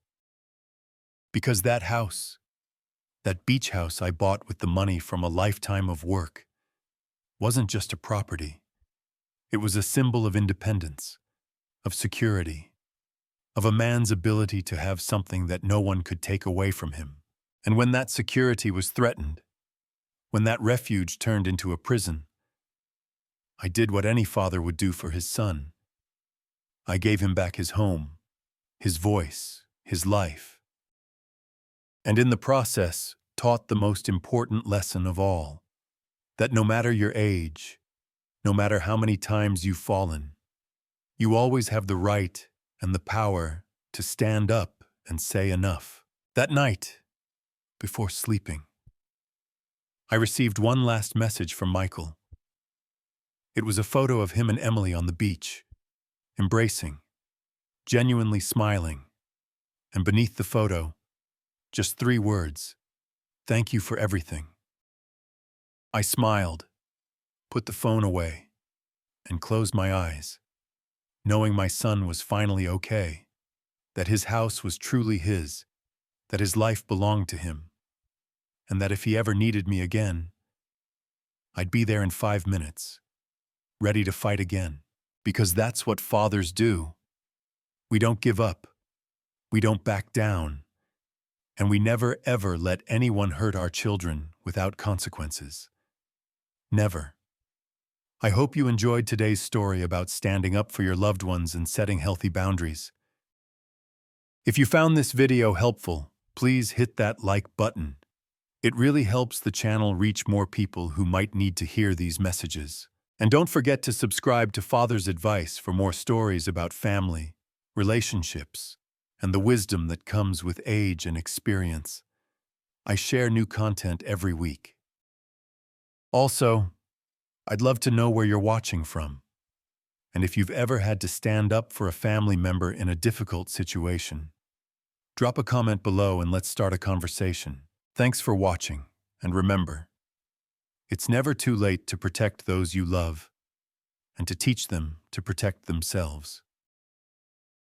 Because that house, that beach house I bought with the money from a lifetime of work, wasn't just a property. It was a symbol of independence, of security, of a man's ability to have something that no one could take away from him. And when that security was threatened, when that refuge turned into a prison, I did what any father would do for his son. I gave him back his home, his voice, his life. And in the process, taught the most important lesson of all, that no matter your age, no matter how many times you've fallen, you always have the right and the power to stand up and say enough. That night, before sleeping, I received one last message from Michael. It was a photo of him and Emily on the beach, embracing, genuinely smiling, and beneath the photo, just 3 words: "Thank you for everything." I smiled, put the phone away, and closed my eyes, knowing my son was finally okay, that his house was truly his, that his life belonged to him, and that if he ever needed me again, I'd be there in 5 minutes, ready to fight again. Because that's what fathers do. We don't give up, we don't back down, and we never ever let anyone hurt our children without consequences. Never. I hope you enjoyed today's story about standing up for your loved ones and setting healthy boundaries. If you found this video helpful, please hit that like button. It really helps the channel reach more people who might need to hear these messages. And don't forget to subscribe to Father's Advice for more stories about family, relationships, and the wisdom that comes with age and experience. I share new content every week. Also, I'd love to know where you're watching from, and if you've ever had to stand up for a family member in a difficult situation. Drop a comment below and let's start a conversation. Thanks for watching, and remember, it's never too late to protect those you love and to teach them to protect themselves.